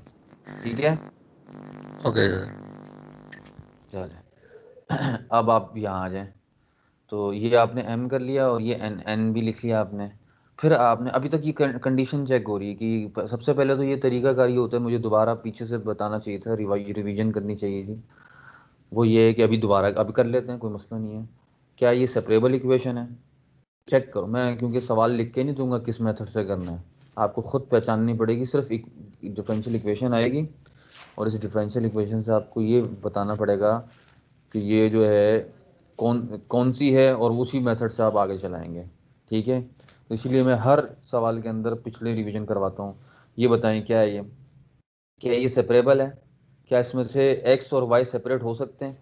ठीक है। Okay sir. चले अब आप यहाँ आ जाएं, तो ये आपने m कर लिया और ये n भी लिख लिया आपने। फिर आपने अभी तक ये कंडीशन चेक हो रही है कि सबसे पहले तो ये तरीकाकार ये होता है, मुझे दोबारा पीछे से बताना चाहिए था, रिवीजन करनी चाहिए थी। वो ये है कि अभी दोबारा अभी कर लेते हैं, कोई मसला नहीं है। क्या ये सेपरेबल इक्वेशन है, चेक करो। मैं क्योंकि सवाल लिख के नहीं दूंगा किस मेथड से करना है, आपको खुद पहचाननी पड़ेगी। सिर्फ एक डिफरेंशियल इक्वेशन आएगी और इस डिफरेंशियल इक्वेशन से आपको ये बताना पड़ेगा कि ये जो है कौन कौन सी है, और उसी मेथड से आप आगे चलाएंगे, ठीक है। तो इसलिए मैं हर सवाल के अंदर पिछले रिवीजन करवाता हूँ। ये बताएं क्या है ये, क्या ये सेपरेबल है, क्या इसमें से एक्स और वाई सेपरेट हो सकते हैं?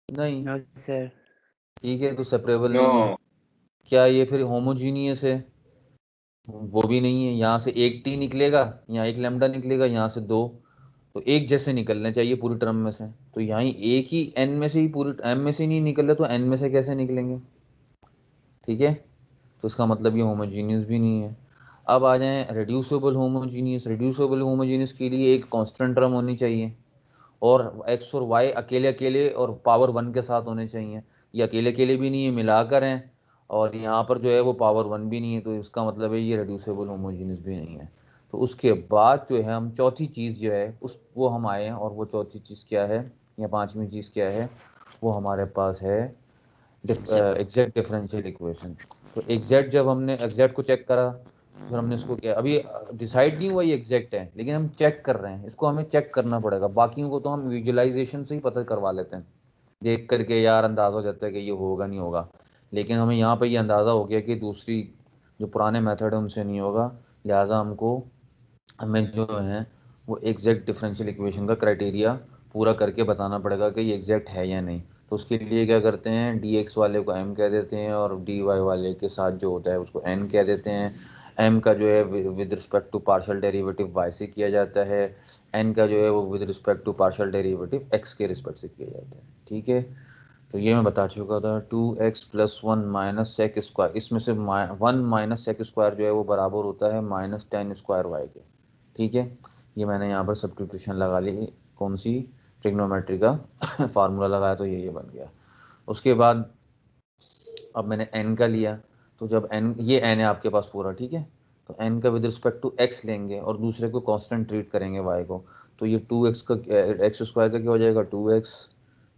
नहीं, नो सर। ठीक है, तो सेपरेबल नो। नहीं है। क्या ये फिर होमोजीनियस है? वो भी नहीं है। यहाँ से एक टी निकलेगा, यहाँ एक लैम्डा निकलेगा, यहाँ से दो, तो एक जैसे निकलने चाहिए पूरी टर्म में से। तो यहाँ ही एक ही एन में से ही, पूरी एम में से ही नहीं निकल रहे तो एन में से कैसे निकलेंगे, ठीक है। तो इसका मतलब ये होमोजीनियस भी नहीं है। अब आ जाएं रिड्यूसिबल होमोजीनियस। रिड्यूसिबल होमोजीनियस के लिए एक कांस्टेंट टर्म होनी चाहिए, और एक्स और वाई अकेले अकेले और पावर वन के साथ होने चाहिए। ये अकेले अकेले भी नहीं है, मिलाकर हैं, और यहाँ पर जो है वो पावर वन भी नहीं है, तो इसका मतलब है ये रिड्यूसिबल होमोजीनियस भी नहीं है। तो उसके बाद जो है हम चौथी चीज़ जो है उस वो हम आए हैं, और वो चौथी चीज़ क्या है या पांचवी चीज़ क्या है, वो हमारे पास है एग्जैक्ट। Exact differential equation. तो एग्जैक्ट जब हमने एग्जैक्ट को चेक करा, फिर हमने इसको किया, अभी डिसाइड नहीं हुआ ये एग्जैक्ट है, लेकिन हम चेक कर रहे हैं, इसको हमें चेक करना पड़ेगा। बाकियों को तो हम विजुअलाइजेशन से ही पता करवा लेते हैं, देख करके यार अंदाज़ा हो जाता है कि ये होगा नहीं होगा। लेकिन हमें यहाँ पे ये अंदाज़ा हो गया कि दूसरी जो पुराने मेथड है उनसे नहीं होगा, लिहाजा हमको हमें जो है वो एग्जैक्ट डिफरेंशियल इक्वेशन का क्राइटेरिया पूरा करके बताना पड़ेगा कि ये एग्जैक्ट है या नहीं। तो उसके लिए क्या करते हैं, डी एक्स वाले को एम कह देते हैं और डी वाई वाले के साथ जो होता है उसको एन कह देते हैं। एम का जो है with respect to partial derivative Y से किया जाता है, एन का जो है वो with respect to partial derivative X के रिस्पेक्ट से किया जाता है। ठीक है, तो ये मैं बता चुका था। 2x + 1 - sec स्क्वायर, इसमें से 1 - sec स्क्वायर जो है वो बराबर होता है -tan स्क्वायर वाई के। ठीक है, ये मैंने यहाँ पर सब्स्टिट्यूशन लगा ली, कौन सी, ट्रिग्नोमेट्री का फार्मूला लगाया, तो ये बन गया। उसके बाद अब मैंने n का लिया, तो जब n, ये n है आपके पास पूरा, ठीक है, तो n का विद रिस्पेक्ट टू x लेंगे और दूसरे को कांस्टेंट ट्रीट करेंगे y को, तो ये 2x का x स्क्वायर का क्या हो जाएगा 2x,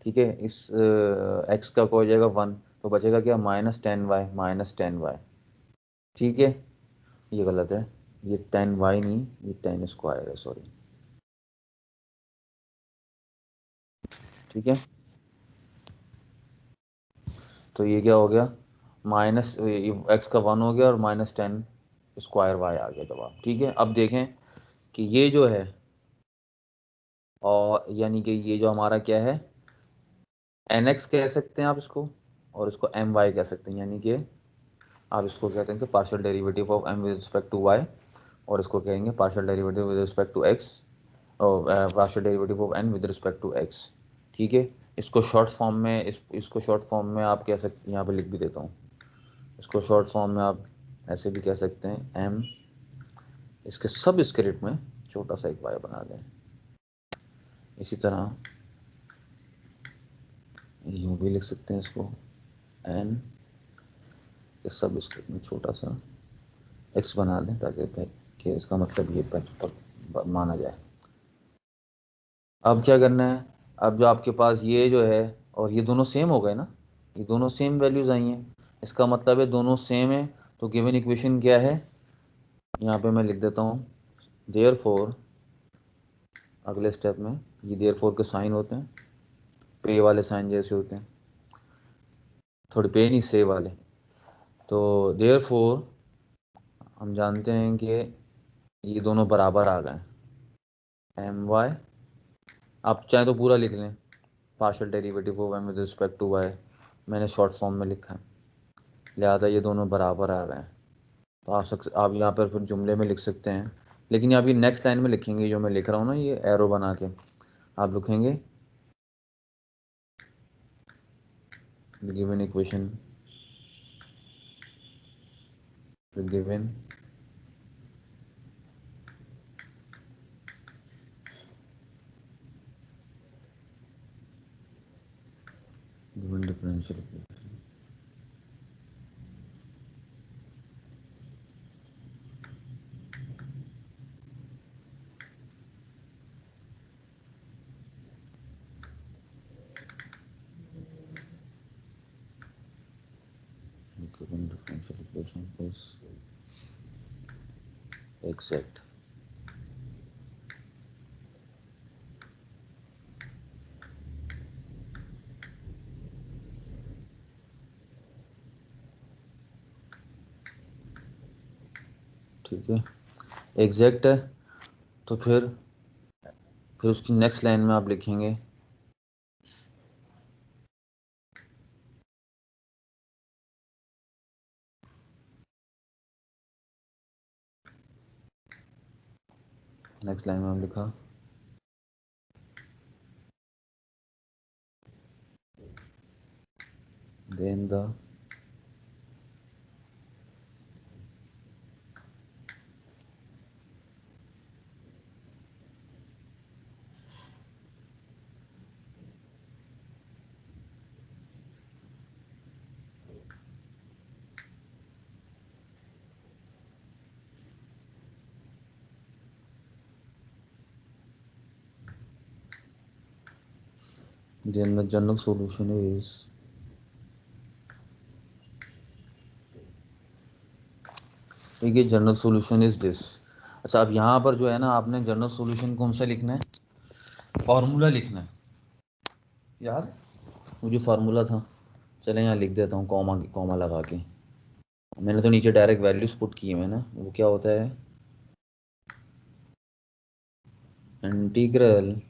ठीक है, इस x का क्या हो जाएगा 1, तो बचेगा क्या -10y। ठीक है, ये गलत है, ये 10y नहीं, ये 10 स्क्वायर है, सॉरी। ठीक है, तो ये क्या हो गया, माइनस एक्स का 1 हो गया और -10 स्क्वायर वाई आ गया जवाब। ठीक है, अब देखें कि ये जो है, और यानी कि ये जो हमारा क्या है, nx कह सकते हैं आप इसको, और इसको my कह सकते हैं, यानी कि आप इसको कहते हैं कि partial derivative of m with respect to y, और इसको कहेंगे partial derivative with respect to x, और partial derivative of n with respect to x। ठीक है, इसको शॉर्ट फॉर्म में इसको शॉर्ट फॉर्म में आप कह सकते, यहाँ पे लिख भी देता हूँ, इसको शॉर्ट फॉर्म में आप ऐसे भी कह सकते हैं, m, इसके सब स्क्रिप्ट में छोटा सा एक y बना दें। इसी तरह यूँ भी लिख सकते हैं इसको, n के सब स्क्रिप्ट में छोटा सा x बना दें, ताकि कि इसका मतलब ये माना जाए। अब क्या करना है, अब जो आपके पास ये जो है, और ये दोनों सेम हो गए ना, ये दोनों सेम वैल्यूज़ आई हैं, इसका मतलब है दोनों सेम है, तो गिवन इक्वेशन क्या है, यहाँ पे मैं लिख देता हूँ, देयरफॉर, अगले स्टेप में ये देयरफॉर के साइन होते हैं, पे वाले साइन जैसे होते हैं, थोड़े पे नहीं से वाले, तो देयरफॉर हम जानते हैं कि ये दोनों बराबर आ गए, my, आप चाहें तो पूरा लिख लें, partial derivative of m with respect to y, मैंने शॉर्ट फॉर्म में लिखा है, लिहाजा ये दोनों बराबर आ गए हैं। तो आप यहाँ पर फिर जुमले में लिख सकते हैं, लेकिन अभी नेक्स्ट लाइन में लिखेंगे, जो मैं लिख रहा हूँ ना ये एरो बना के, आप लिखेंगे given equation, given differential equation, given differential equation is exact. ठीक है, एग्जैक्ट है, तो फिर उसकी नेक्स्ट लाइन में आप लिखेंगे नेक्स्ट लाइन में हम लिखा then the general solution is, ठीक है, जनरल सॉल्यूशन इज दिस। अच्छा, अब यहाँ पर जो है ना, आपने जनरल सॉल्यूशन कौन सा लिखना है, फार्मूला लिखना है, याद वो जो फार्मूला था, चले यहाँ लिख देता हूँ, कॉमा लगा के, मैंने तो नीचे डायरेक्ट वैल्यूज पुट की है मैंने, वो क्या होता है, इंटीग्रल,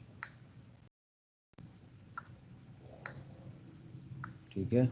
ठीक है,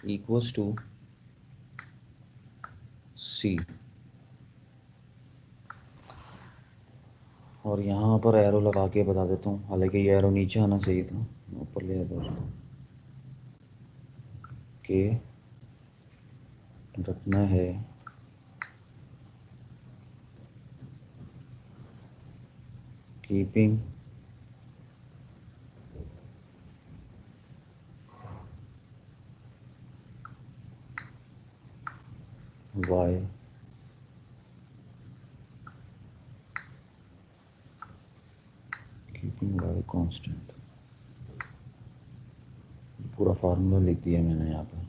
इक्वल्स टू सी, और यहाँ पर एरो लगा के बता देता हूँ, हालांकि ये एरो नीचे आना चाहिए था, ऊपर ले आता हूँ कि रखना है keeping Y keeping Y constant. पूरा फार्मूला लिख दिया मैंने यहाँ पे।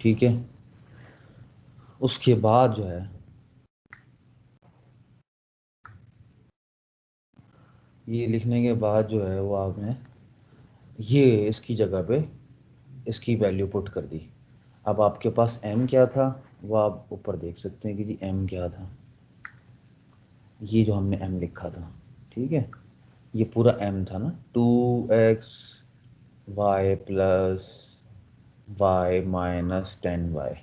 ठीक है, उसके बाद जो है ये लिखने के बाद जो है वो आपने ये इसकी जगह पे इसकी वैल्यू पुट कर दी। अब आपके पास m क्या था वो आप ऊपर देख सकते हैं कि जी m क्या था, ये जो हमने m लिखा था, ठीक है, ये पूरा m था ना, 2x y plus y minus 10y,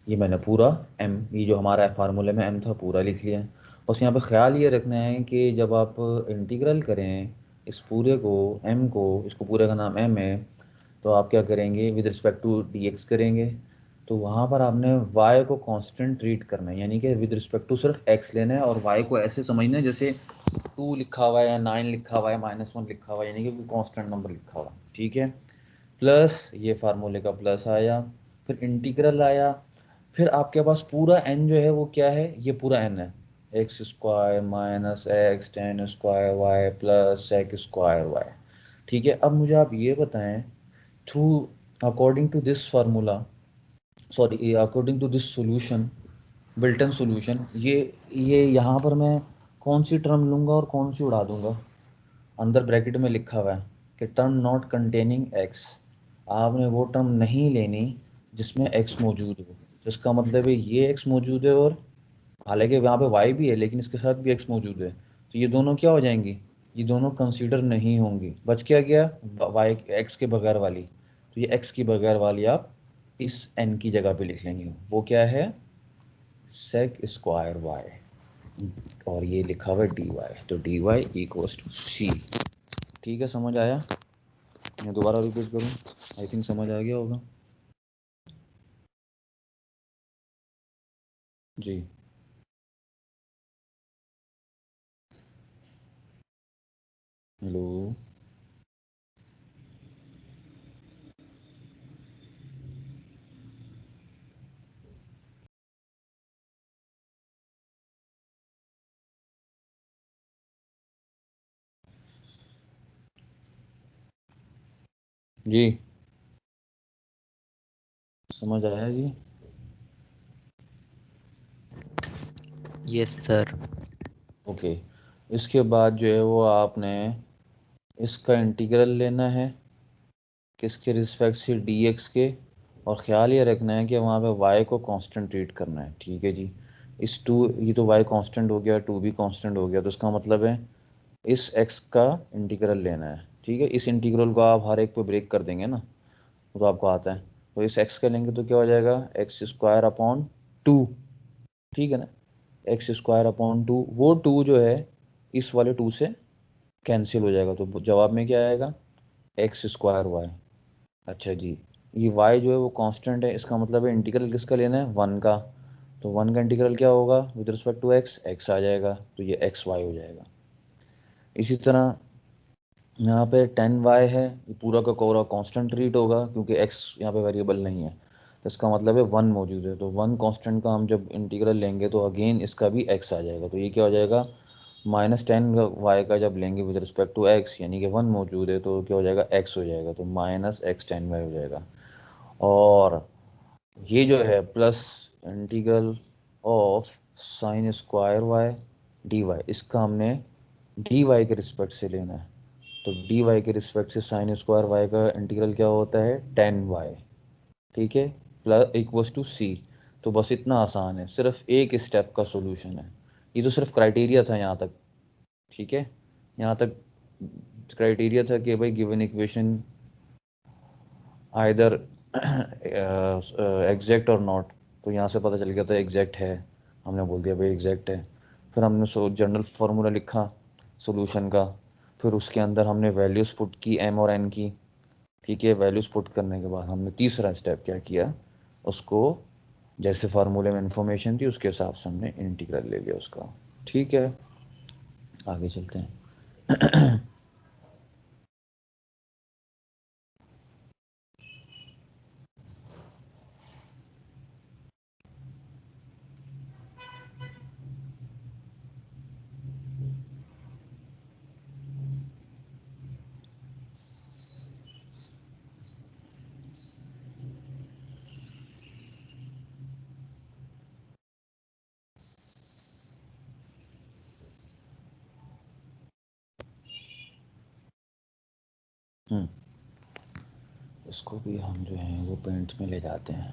ये मैंने पूरा m, ये जो हमारा फार्मूले में m था पूरा लिख लिया है। बस यहाँ पे ख्याल ये रखना है कि जब आप इंटीग्रल करें इस पूरे को m को, इसको पूरे का नाम m है, तो आप क्या करेंगे विद रिस्पेक्ट टू dx करेंगे, तो वहाँ पर आपने y को कांस्टेंट ट्रीट करना है, यानी कि विद रिस्पेक्ट टू सिर्फ x लेना है और y को ऐसे समझना है जैसे 2 लिखा हुआ है या 9 लिखा हुआ है -1 लिखा हुआ है, यानी कि कोई कांस्टेंट नंबर लिखा हुआ है, ठीक है। प्लस ये फार्मूले का प्लस आया, फिर इंटीग्रल आया, फिर आपके पास पूरा n जो है वो क्या है, ये पूरा n है, X square minus X ten square Y plus X square Y, ठीक है। अब मुझे आप ये बताएं through according to this formula, sorry according to this solution, बिल्टन सॉल्यूशन, ये यहाँ पर मैं कौन सी टर्म लूँगा और कौन सी उड़ा दूंगा। अंदर ब्रैकेट में लिखा हुआ है कि टर्म नॉट कंटेनिंग एक्स, आपने वो टर्म नहीं लेनी जिसमें एक्स मौजूद हो, जिसका मतलब है ये एक्स मौजूद है और हालांकि वहाँ पे वाई भी है लेकिन इसके साथ भी एक्स मौजूद है, तो ये दोनों क्या हो जाएंगी, ये दोनों कंसीडर नहीं होंगी। बच क्या गया वाई एक्स के बगैर वाली, तो ये एक्स की बगैर वाली आप इस एन की जगह पे लिख लेंगे, वो क्या है सेक स्क्वायर वाई, और ये लिखा हुआ है डी वाई, तो D Y equals to c. ठीक है, समझ आया? मैं दोबारा रिपीट करूँ, आई थिंक समझ आ गया होगा जी। हेलो जी, समझ आया जी? Yes sir. ओके, इसके बाद जो है वो आपने इसका इंटीग्रल लेना है किसके रिस्पेक्ट से, dx के, और ख़्याल ये रखना है कि वहाँ पे y को कांस्टेंट ट्रीट करना है, ठीक है जी। इस टू, ये तो y कांस्टेंट हो गया, 2 भी कांस्टेंट हो गया, तो इसका मतलब है इस x का इंटीग्रल लेना है, ठीक है। इस इंटीग्रल को आप हर एक पे ब्रेक कर देंगे ना, वो तो आपको आता है, तो इस x का लेंगे तो क्या हो जाएगा एक्स स्क्वायर अपॉन 2, ठीक है ना, एक्स स्क्वायर अपॉन 2, वो 2 जो है इस वाले 2 से कैंसिल हो जाएगा, तो जवाब में क्या आएगा एक्स स्क्वायर वाई। अच्छा जी, ये y जो है वो कांस्टेंट है, इसका मतलब है इंटीग्रल किसका लेना है 1 का, तो 1 का इंटीग्रल क्या होगा with respect to x, x आ जाएगा, तो ये एक्स वाई हो जाएगा। इसी तरह यहाँ पे 10y है, ये पूरा का पूरा कांस्टेंट ट्रीट होगा क्योंकि x यहाँ पे वेरिएबल नहीं है, तो इसका मतलब है 1 मौजूद है, तो 1 कांस्टेंट का हम जब इंटीग्रल लेंगे तो अगेन इसका भी x आ जाएगा, तो ये क्या हो जाएगा -10y का जब लेंगे विद रिस्पेक्ट टू x, यानी कि 1 मौजूद है तो क्या हो जाएगा x हो जाएगा, तो -x10y हो जाएगा। और ये जो है plus integral of sine square Y D Y, इसका हमने डी वाई के रिस्पेक्ट से लेना है, तो डी वाई के रिस्पेक्ट से साइन स्क्वायर वाई का इंटीग्रल क्या होता है 10y, ठीक है, प्लस इक्वल्स टू सी। तो बस इतना आसान है, सिर्फ एक स्टेप का सॉल्यूशन है। ये तो सिर्फ क्राइटेरिया था यहाँ तक, ठीक है। यहाँ तक क्राइटेरिया था कि भाई गिवन इक्वेशन आइदर एग्जैक्ट और नॉट, तो यहाँ से पता चल गया था एग्जैक्ट है, हमने बोल दिया भाई एग्जैक्ट है। फिर हमने जनरल फार्मूला लिखा सॉल्यूशन का, फिर उसके अंदर हमने वैल्यूज पुट की m और n की, ठीक है। वैल्यूज पुट करने के बाद हमने तीसरा स्टेप क्या किया, उसको जैसे फार्मूले में इंफॉर्मेशन थी उसके हिसाब से हमने इंटीग्रल ले लिया उसका, ठीक है। आगे चलते हैं। इसको भी हम जो है वो पेंट में ले जाते हैं।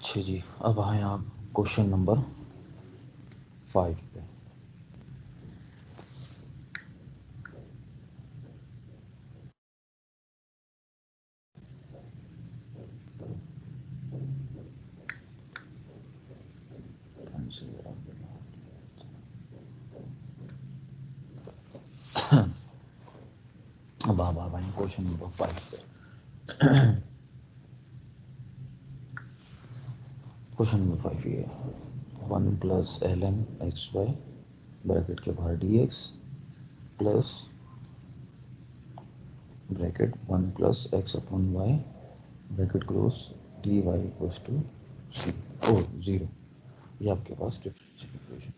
अच्छा जी, अब आए आप क्वेश्चन नंबर 5 पे। अब आप आए क्वेश्चन नंबर 5 पे। क्वेश्चन नंबर 5 ये 1 प्लस ln xy ब्रैकेट के बाहर dx plus bracket 1 plus x upon y bracket close dy equals to 0। ये आपके पास डिफरेंशियल इक्वेशन,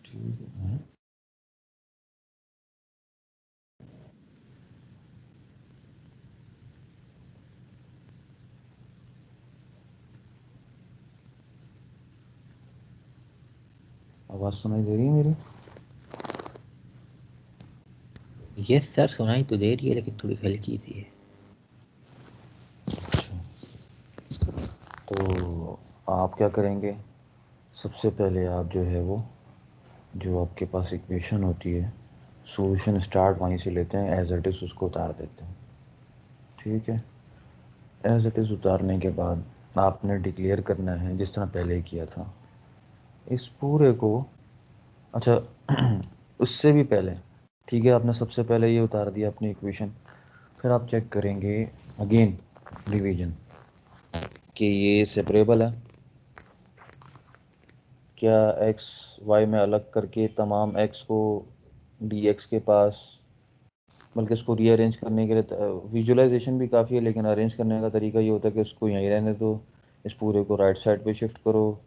ठीक है। आवाज सुनाई दे रही है मेरी? यस सर, सुनाई तो दे रही है लेकिन थोड़ी हल्की सी है। अच्छा, तो आप क्या करेंगे, सबसे पहले आप जो है वो जो आपके पास इक्वेशन होती है सॉल्यूशन स्टार्ट वहीं से लेते हैं, एज इट इज़ उसको उतार देते हैं। ठीक है, एज इट इज़ उतारने के बाद आपने डिक्लेयर करना है जिस तरह पहले किया था इस पूरे को। अच्छा उससे भी पहले, ठीक है, आपने सबसे पहले ये उतार दिया अपनी इक्वेशन, फिर आप चेक करेंगे अगेन डिवीजन कि ये सेपरेबल है क्या, एक्स वाई में अलग करके तमाम एक्स को डी एक्स के पास, बल्कि इसको रीअरेंज करने के लिए विजुअलाइजेशन भी काफ़ी है, लेकिन अरेंज करने का तरीका ये होता है कि इसको यहीं रहने दो, इस पूरे को राइट साइड पे शिफ्ट करो,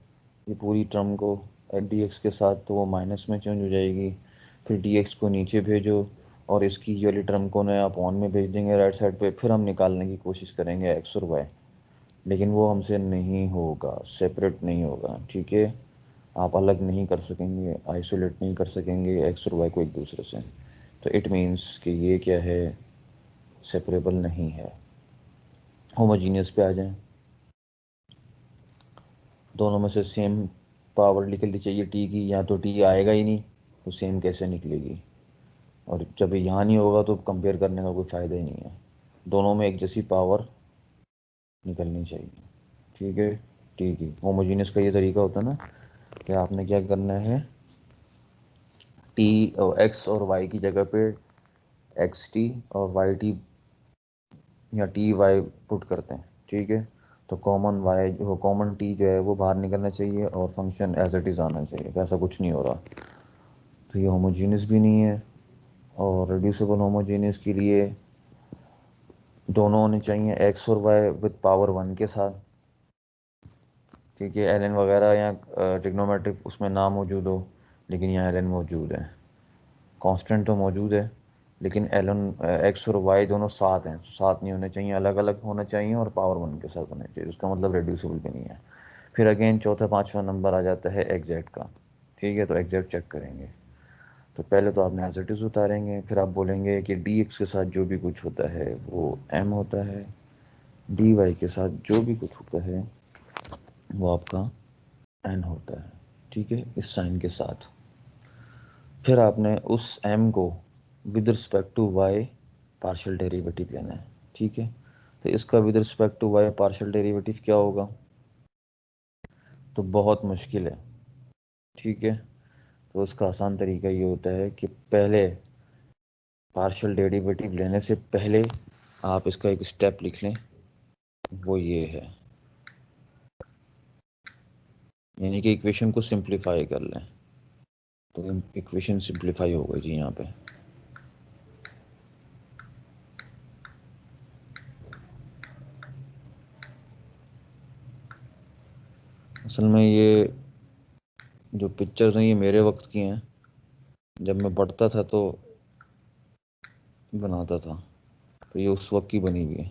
ये पूरी टर्म को डी एक्स के साथ, तो वो माइनस में चेंज हो जाएगी, फिर डी एक्स को नीचे भेजो और इसकी ये वाली टर्म को नया अपॉन में भेज देंगे राइट साइड पे, फिर हम निकालने की कोशिश करेंगे एक्स और वाई, लेकिन वो हमसे नहीं होगा, सेपरेट नहीं होगा। ठीक है, आप अलग नहीं कर सकेंगे, आइसोलेट नहीं कर सकेंगे एक्स और वाई को एक दूसरे से, तो इट मीन्स कि ये क्या है, सेपरेबल नहीं है। होमोजीनियस पे आ जाएं, दोनों में से सेम पावर निकलनी चाहिए टी की, या तो टी आएगा ही नहीं तो सेम कैसे निकलेगी, और जब यहाँ नहीं होगा तो कंपेयर करने का कोई फ़ायदा ही नहीं है, दोनों में एक जैसी पावर निकलनी चाहिए। ठीक है, टी की होमोजीनियस का ये तरीका होता है ना कि आपने क्या करना है, टी एक्स और वाई की जगह पे एक्स टी और वाई टी या टी वाई पुट करते हैं। ठीक है, तो कॉमन वाई जो कॉमन टी जो है वो बाहर निकलना चाहिए और फंक्शन एज इट इज़ आना चाहिए, तो ऐसा कुछ नहीं हो रहा, तो ये होमोजीनियस भी नहीं है। और रिड्यूसिबल होमोजीनियस के लिए दोनों होने चाहिए एक्स और वाई विद पावर 1 के साथ। ठीक है, एल एन वगैरह या ट्रिग्नोमेट्रिक उसमें ना मौजूद हो, लेकिन यहाँ एल एन मौजूद है, कांस्टेंट तो मौजूद है, लेकिन एल एन एक्स और वाई दोनों साथ हैं, तो साथ नहीं होने चाहिए, अलग अलग होना चाहिए और पावर 1 के साथ होने चाहिए, उसका मतलब रेड्यूसिबल भी नहीं है। फिर अगेन चौथा पाँचवा नंबर आ जाता है एग्जैक्ट का। ठीक है, तो एग्जैक्ट चेक करेंगे, तो पहले तो आपने एज इट इज़ उतारेंगे, फिर आप बोलेंगे कि डी एक्स के साथ जो भी कुछ होता है वो एम होता है, डी वाई के साथ जो भी कुछ होता है वो आपका एन होता है। ठीक है, इस साइन के साथ फिर आपने उस m को with respect to y partial derivative लेना है। ठीक है, तो इसका with respect to y partial derivative क्या होगा, तो बहुत मुश्किल है। ठीक है, तो उसका आसान तरीका ये होता है कि पहले पार्शियल डेरिवेटिव लेने से पहले आप इसका एक स्टेप लिख लें, वो ये है, यानी कि इक्वेशन को सिंप्लीफाई कर लें, तो इक्वेशन सिंप्लीफाई होगा जी यहाँ पे। असल में ये जो पिक्चर्स हैं ये मेरे वक्त की हैं, जब मैं पढ़ता था तो बनाता था, तो ये उस वक्त की बनी हुई है,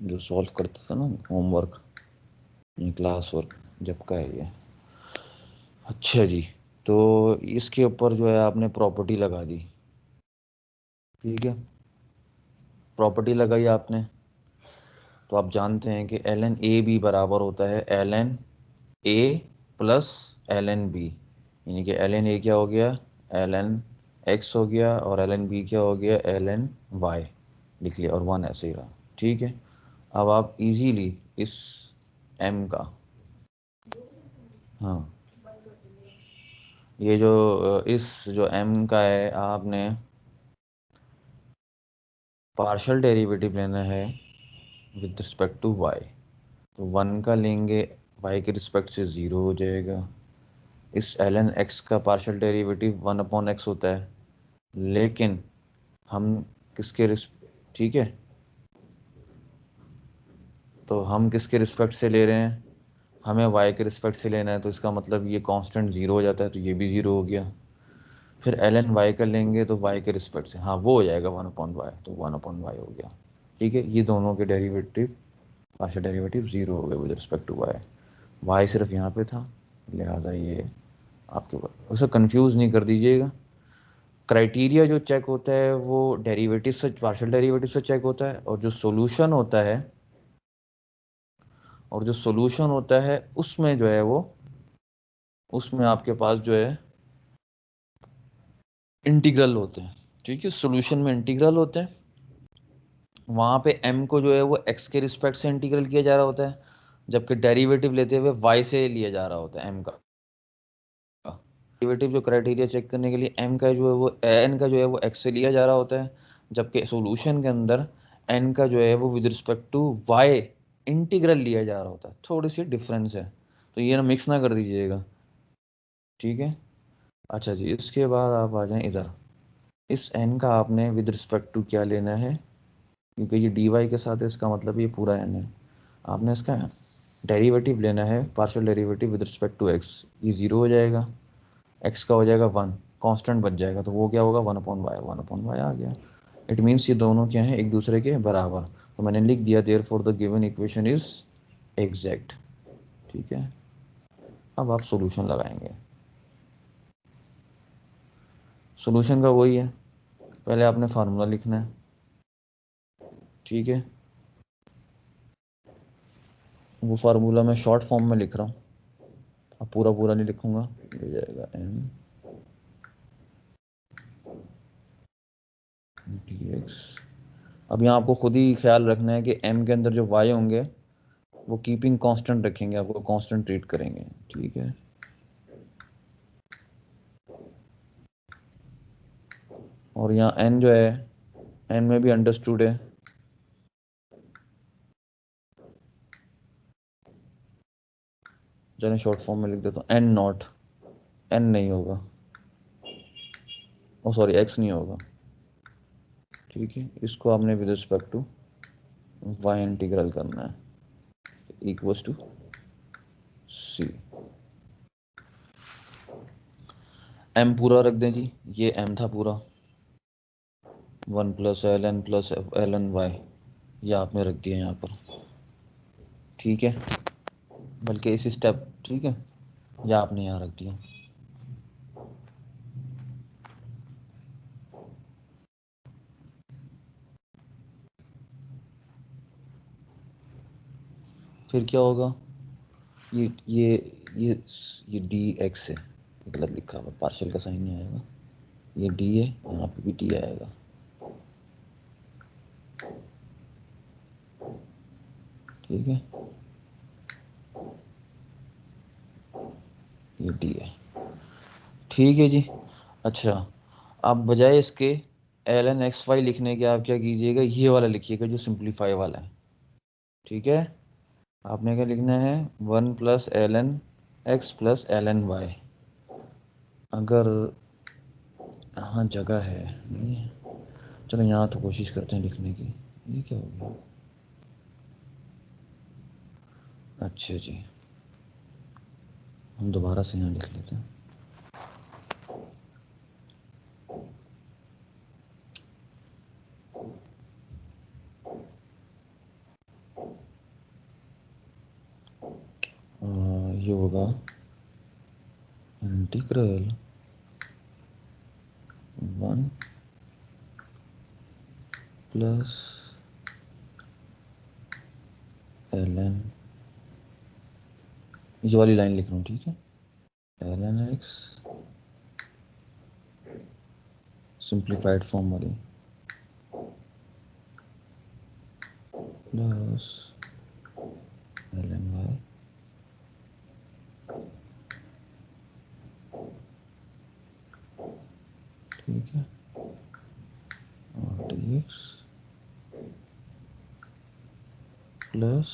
जो सॉल्व करता था ना होमवर्क या क्लास वर्क, जब का है ये। अच्छा जी, तो इसके ऊपर जो है आपने प्रॉपर्टी लगा दी। ठीक है, प्रॉपर्टी लगाई आपने, तो आप जानते हैं कि एल एन ए बी बराबर होता है L N A plus L N B, यानी कि एल एन ए क्या हो गया, एल एन एक्स हो गया, और एल एन बी क्या हो गया, एल एन वाई लिख लिया, और 1 ऐसे ही रहा। ठीक है, अब आप इजीली इस m का, हाँ ये जो इस जो m का है, आपने पार्शियल डेरिवेटिव लेना है विद रिस्पेक्ट टू y, तो 1 का लेंगे y के रिस्पेक्ट से 0 हो जाएगा। इस एल एन एक्स का पार्शियल डेरिवेटिव 1/x होता है, लेकिन हम किसके ठीक है, तो हम किसके रिस्पेक्ट से ले रहे हैं, हमें y के रिस्पेक्ट से लेना है, तो इसका मतलब ये कांस्टेंट 0 हो जाता है, तो ये भी 0 हो गया। फिर एल एन वाई का लेंगे तो y के रिस्पेक्ट से, हाँ वो हो जाएगा 1/y, तो 1/y हो गया। ठीक है, ये दोनों के डेरिवेटिव पार्शियल डेरिवेटिव 0 हो गए विद रिस्पेक्ट टू y सिर्फ यहाँ पे था, लिहाजा ये आपके ऊपर, उसे कंफ्यूज नहीं कर दीजिएगा, क्राइटेरिया जो चेक होता है वो डेरिवेटिव से, पार्शियल डेरिवेटिव से चेक होता है, और जो सॉल्यूशन होता है उसमें जो है वो, उसमें आपके पास जो है इंटीग्रल होते हैं। ठीक है, सॉल्यूशन में इंटीग्रल होते हैं, वहां पे m को जो है वो x के रिस्पेक्ट से इंटीग्रल किया जा रहा होता है, जबकि डेरिवेटिव लेते हुए y से लिया जा रहा होता है m का। डेरिवेटिव जो क्राइटेरिया चेक करने के लिए m का जो है वो n का जो है वो x से लिया जा रहा होता है, जबकि सॉल्यूशन के अंदर n का जो है वो with respect to y integral लिया जा रहा होता है। थोड़ी सी डिफरेंस है, तो ये ना मिक्स ना कर दीजिएगा। ठीक है, अच्छा जी, इसके बाद आप आ जाएं इधर। इस n का आपने विद रिस्पेक्ट टू क्या लेना है, क्योंकि ये dy के साथ है, इसका मतलब ये पूरा n है। आपने इसका डेरिवेटिव लेना है, partial derivative with respect to x। ये 0 हो जाएगा, x का हो जाएगा 1, कांस्टेंट बच जाएगा, तो वो क्या होगा 1/y। 1/y आ गया। इट मीन्स ये दोनों क्या हैं, एक दूसरे के बराबर। तो मैंने लिख दिया therefore the given equation is exact. ठीक है, अब आप सॉल्यूशन लगाएंगे। सॉल्यूशन का वही है, पहले आपने फार्मूला लिखना है। ठीक है, वो फार्मूला मैं शॉर्ट फॉर्म में लिख रहा हूँ, अब पूरा पूरा नहीं लिखूंगा। हो जाएगा m dx। अब यहाँ आपको खुद ही ख्याल रखना है कि m के अंदर जो y होंगे वो कीपिंग कांस्टेंट रखेंगे, आपको कांस्टेंट ट्रीट करेंगे। ठीक है, और यहाँ n जो है, n में भी अंडरस्टूड है। चलिए शॉर्ट फॉर्म में लिख देता हूँ, n नॉट, n नहीं होगा, ओ सॉरी x नहीं होगा। ठीक है, इसको आपने with respect to y integral करना है, इक्वल्स टू c। m पूरा रख दें जी, ये m था पूरा, 1 + ln + ln y, ये आपने रख दिया यहाँ पर। ठीक है, बल्कि इस स्टेप, ठीक है, ये आपने यहाँ रख दिया। फिर क्या होगा, ये डी एक्स है, गलत लिखा हुआ, पार्शियल का साइन नहीं आएगा, ये डी है, यहाँ पे भी डी आएगा। ठीक है, ये डी है। ठीक है जी, अच्छा, आप बजाय इसके ln xy लिखने के आप क्या कीजिएगा, ये वाला लिखिएगा जो सिंप्लीफाई वाला है। ठीक है, आपने क्या लिखना है, 1 + ln x + ln y। अगर यहाँ जगह है नहीं है, चलो यहाँ तो कोशिश करते हैं लिखने की। ये क्या हो गया, अच्छा जी, हम दोबारा से यहाँ लिख लेते हैं। ये होगा इंटीग्रल 1 + ln, ये वाली लाइन लिख रहा हूँ। ठीक है, ln x सिंप्लीफाइड फॉर्म वाली प्लस ln y। ठीक है, और dx प्लस,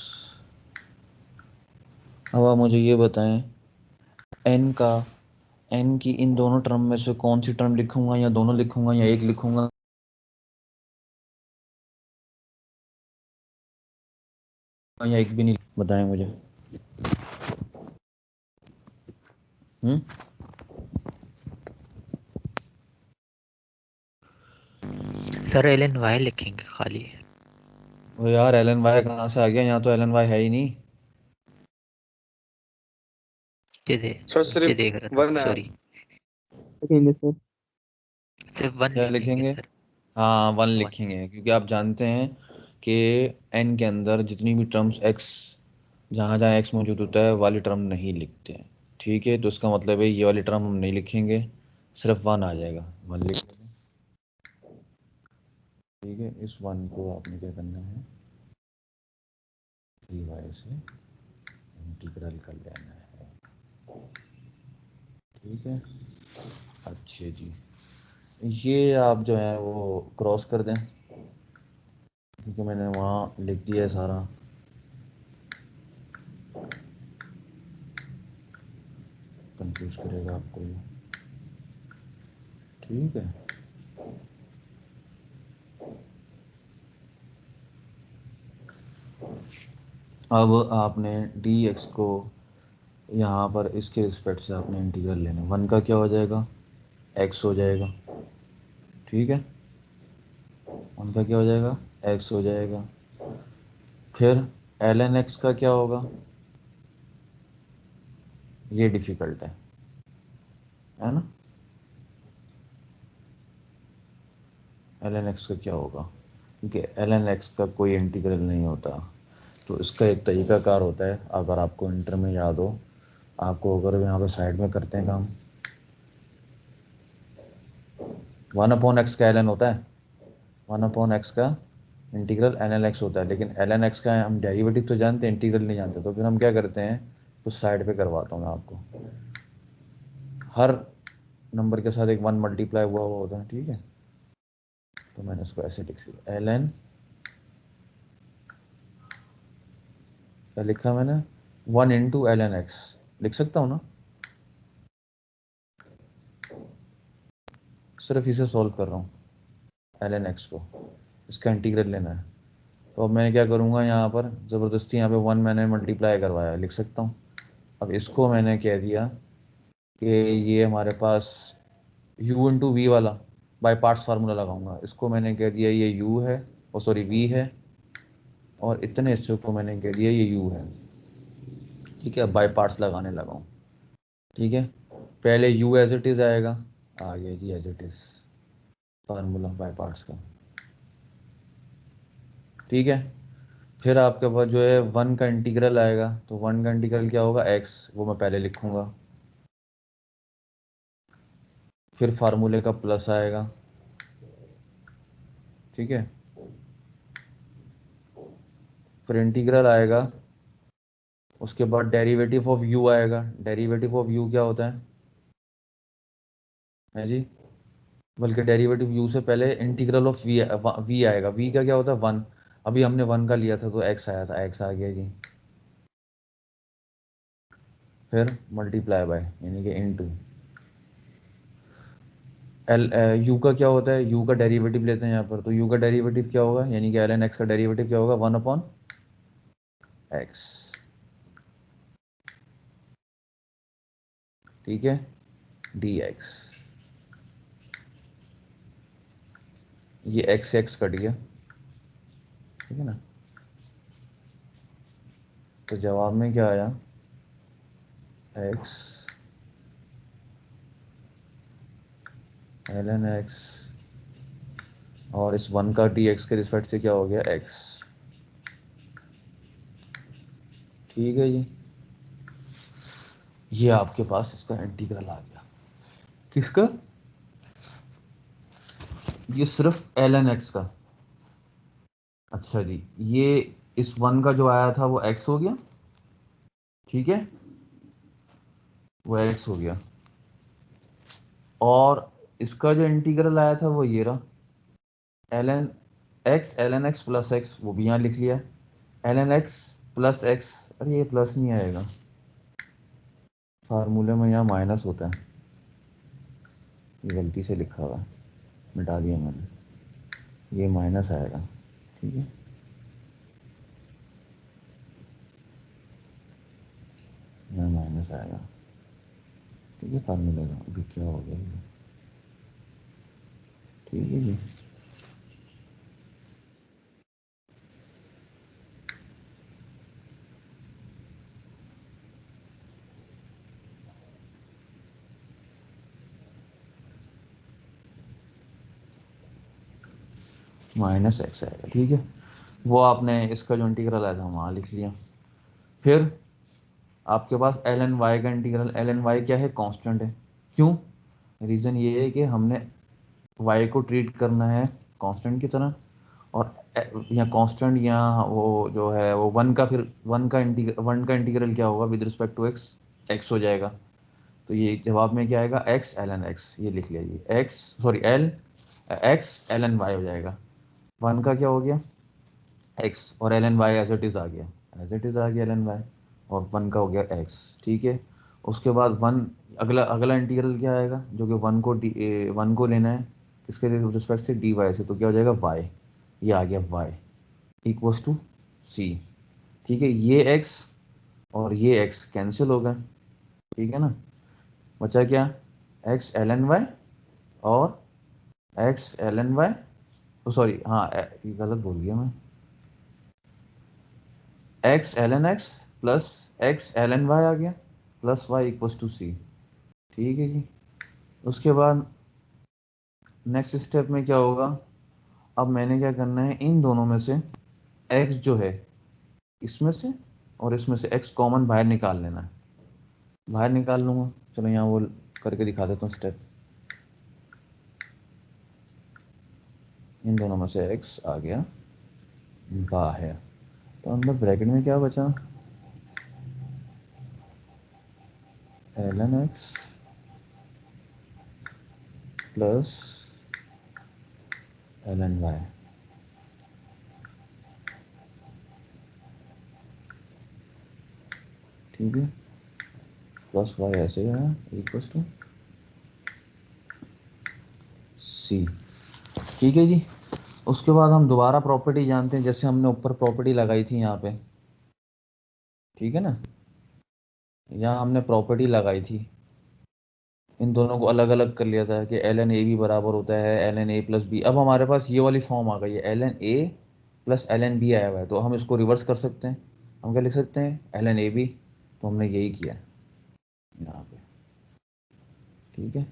अब आप मुझे ये बताएं, n की इन दोनों टर्म में से कौन सी टर्म लिखूंगा, या दोनों लिखूंगा, या एक लिखूंगा, या एक भी नहीं, बताएं मुझे। सर ln y लिखेंगे खाली। वो यार ln y कहाँ से आ गया, यहाँ तो ln y है ही नहीं। सर नीचे सिर्फ देख रहा था, 1 है। सॉरी। लिखेंगे सर। सिर्फ वन क्या लिखेंगे लिखेंगे? सर। हाँ, वन वन। लिखेंगे, क्योंकि आप जानते हैं कि एन के अंदर जितनी भी टर्म्स एक्स, जहाँ जहाँ एक्स मौजूद होता है वाली टर्म नहीं लिखते हैं। ठीक है, तो इसका मतलब है ये वाली टर्म हम नहीं लिखेंगे, सिर्फ वन आ जाएगा, वन लिख देंगे। ठीक है, इस वन को आपने क्या करना है, डी वाई से इंटीग्रल कर लेना है। ठीक है, अच्छे जी, ये आप जो है वो क्रॉस कर दें, क्योंकि मैंने वहाँ लिख दिया है सारा। कंफ्यूज करेगा आपको ये। ठीक है, अब आपने डी एक्स को यहाँ पर इसके रिस्पेक्ट से आपने इंटीग्रल लेना, वन का क्या हो जाएगा, एक्स हो जाएगा। ठीक है, वन का क्या हो जाएगा, एक्स हो जाएगा। फिर एल एन एक्स का क्या होगा, ये डिफ़िकल्ट है ना। एल एन एक्स का क्या होगा, क्योंकि एल एन एक्स का कोई इंटीग्रल नहीं होता। तो इसका एक तरीकाकार होता है, अगर आपको इंटर में याद हो, आपको अगर यहाँ पे साइड में करते हैं काम, वन अपॉन एक्स का एल एन होता है, वन अपॉन एक्स का इंटीग्रल एन एल एक्स होता है, लेकिन एल एन एक्स का हम डेरिवेटिव तो जानते हैं, इंटीग्रल नहीं जानते। तो फिर हम क्या करते हैं, कुछ साइड पे करवाता हूँ मैं आपको, हर नंबर के साथ एक वन मल्टीप्लाई हुआ हुआ होता है। ठीक है, तो मैंने इसको ऐसे लिख दिया, एल एन, क्या लिखा मैंने, one into L N X लिख सकता हूँ ना, सिर्फ इसे सॉल्व कर रहा हूँ, एल एन एक्स को, इसका इंटीग्रल लेना है। तो अब मैं क्या करूँगा, यहाँ पर ज़बरदस्ती यहाँ पे वन मैंने मल्टीप्लाई करवाया, लिख सकता हूँ। अब इसको मैंने कह दिया कि ये हमारे पास u इंटू वी वाला बाय पार्ट्स फार्मूला लगाऊंगा, इसको मैंने कह दिया ये u है, और सॉरी v है, और इतने हिस्से को मैंने कह दिया ये u है। ठीक है, बाय पार्ट्स लगाने लगाऊँ। ठीक है, पहले u एज इट इज़ आएगा, आ गया जी as it is formula by parts का। ठीक है, फिर आपके पास जो है वन का इंटीग्रल आएगा, तो वन का इंटीग्रल क्या होगा, x, वो मैं पहले लिखूंगा। फिर फार्मूले का प्लस आएगा। ठीक है, फिर इंटीग्रल आएगा, उसके बाद डेरिवेटिव ऑफ u आएगा। डेरिवेटिव ऑफ u क्या होता है जी, बल्कि डेरिवेटिव u से पहले इंटीग्रल ऑफ v आएगा। v का क्या होता है, वन, अभी हमने वन का लिया था तो x आया था, x आ गया जी। फिर मल्टीप्लाई बाय, यानी कि इनटू एल, u का क्या होता है, u का डेरिवेटिव लेते हैं यहाँ पर, तो u का डेरिवेटिव क्या होगा, यानी कि एल एन एक्स का डेरिवेटिव क्या होगा, वन अपॉन एक्स। ठीक है, डी एक्स, ये एक्स एक्स कट गया। ठीक है ना, तो जवाब में क्या आया, एक्स एल एन एक्स, और इस वन का डी एक्स के रिस्पेक्ट से क्या हो गया, एक्स। ठीक है जी, ये आपके पास इसका इंटीग्रल आ गया, किसका, ये सिर्फ एल एन एक्स का। अच्छा जी, ये इस वन का जो आया था वो एक्स हो गया। ठीक है, वो एक्स हो गया, और इसका जो इंटीग्रल आया था वो ये रहा, L N x plus X, वो भी यहाँ लिख लिया, L N x plus X. अरे ये प्लस नहीं आएगा, फार्मूले में यहाँ माइनस होता है, ये गलती से लिखा हुआ है, मिटा दिया मैंने, ये माइनस आएगा। ठीक है, यहाँ माइनस आएगा। ठीक है, फार्मूले का अभी क्या हो गया ये। ठीक है जी, माइनस एक्स आएगा, ठीक है। वो आपने इसका जो इंटीग्रल आया था वहाँ लिख लिया। फिर आपके पास एल एन वाई का इंटीग्रल, एल एन वाई क्या है, कांस्टेंट है। क्यों? रीज़न ये है कि हमने वाई को ट्रीट करना है कांस्टेंट की तरह, और या कांस्टेंट या वो जो है वो वन का, फिर वन का इंटीग्रल क्या होगा with respect to X, X हो जाएगा। तो ये जवाब में क्या आएगा, एक्स एल एन एक्स, ये लिख लीजिए, x sorry l x L N y हो जाएगा। वन का क्या हो गया, एक्स, और l N y as it is आ गया, एज इट इज़ आ गया एल एन वाई, और वन का हो गया एक्स, ठीक है। उसके बाद वन, अगला अगला इंटीग्रल क्या आएगा, जो कि वन को लेना है किसके रिस्पेक्ट से, डी वाई से, तो क्या हो जाएगा वाई, ये आ गया वाई इक्वल्स टू सी, ठीक है। ये एक्स और ये एक्स कैंसिल हो गए, ठीक है ना। बचा क्या, एक्स एल एन वाई और x L N y, sorry हाँ ये गलत बोल गया मैं, x L N x plus x L N y आ गया, plus y equals to c, ठीक है जी। उसके बाद नेक्स्ट स्टेप में क्या होगा, अब मैंने क्या करना है, इन दोनों में से एक्स जो है, इसमें से और इसमें से एक्स कॉमन बाहर निकाल लेना है। बाहर निकाल लूँगा, चलो यहाँ वो करके दिखा देता हूँ स्टेप। इन दोनों में से एक्स आ गया बाहर, तो अंदर ब्रैकेट में क्या बचा, L N x plus L N Y, ठीक है, प्लस वाई ऐसे ही आया इक्वल्स टू सी, ठीक है जी। उसके बाद हम दोबारा प्रॉपर्टी जानते हैं, जैसे हमने ऊपर प्रॉपर्टी लगाई थी यहाँ पे, ठीक है ना, यहाँ हमने प्रॉपर्टी लगाई थी, इन दोनों को अलग अलग कर लिया था कि एल एन ए भी बराबर होता है L N A plus B. अब हमारे पास ये वाली फॉर्म आ गई है, L N A plus L N B आया हुआ है, तो हम इसको रिवर्स कर सकते हैं। हम क्या लिख सकते हैं, एल एन ए बी, तो हमने यही किया है यहाँ पे, ठीक है।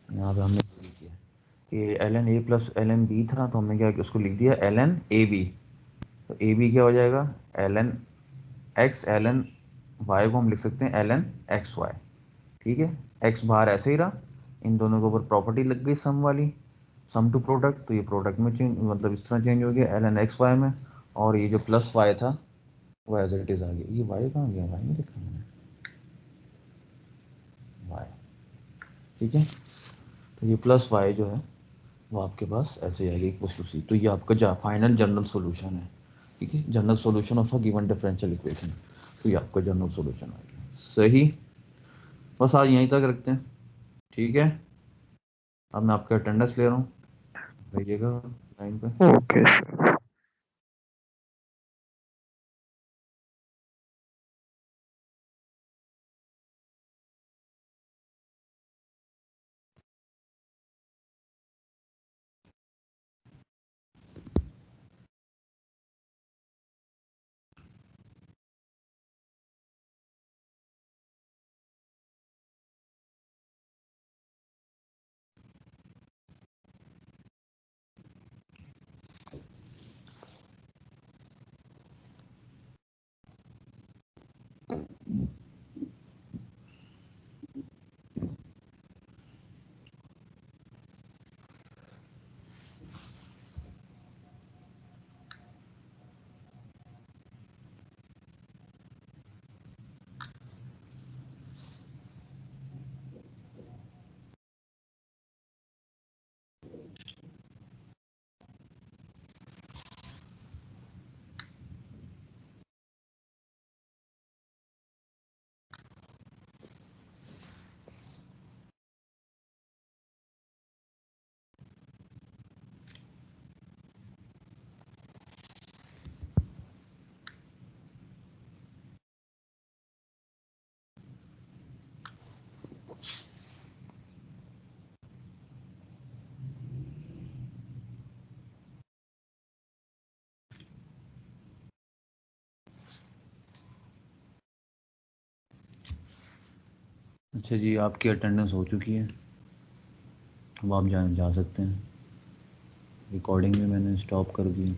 यहाँ पे हमने यही किया कि L N A plus L N B था, तो हमने क्या किया, उसको लिख दिया एल एन ए बी। तो ए बी क्या हो जाएगा, L N X L N Y को हम लिख सकते हैं एल एन एक्स वाई, ठीक है। एक्स बाहर ऐसे ही रहा, इन दोनों के ऊपर प्रॉपर्टी लग गई सम वाली, सम टू प्रोडक्ट, तो ये प्रोडक्ट में चेंज, मतलब इस तरह चेंज हो गया एल एन एक्स वाई में, और ये जो प्लस वाई था वो एज इट इज आ गया। ये वाई कहाँ गया, वाई नहीं लिखा मैंने, वाई, ठीक है। तो ये प्लस वाई जो है वो आपके पास ऐसे ही आएगी इक्वल टू सी। तो ये आपका फाइनल जनरल सॉल्यूशन है, ठीक है, general solution of a given differential equation. तो ये आपका जनरल सॉल्यूशन आ गया, सही। बस आज यहीं तक रखते हैं, ठीक है। अब मैं आपका अटेंडेंस ले रहा हूँ, भेजिएगा टाइम पे। Okay sir. अच्छा जी, आपकी अटेंडेंस हो चुकी है, अब आप जा सकते हैं। रिकॉर्डिंग में मैंने स्टॉप कर दी।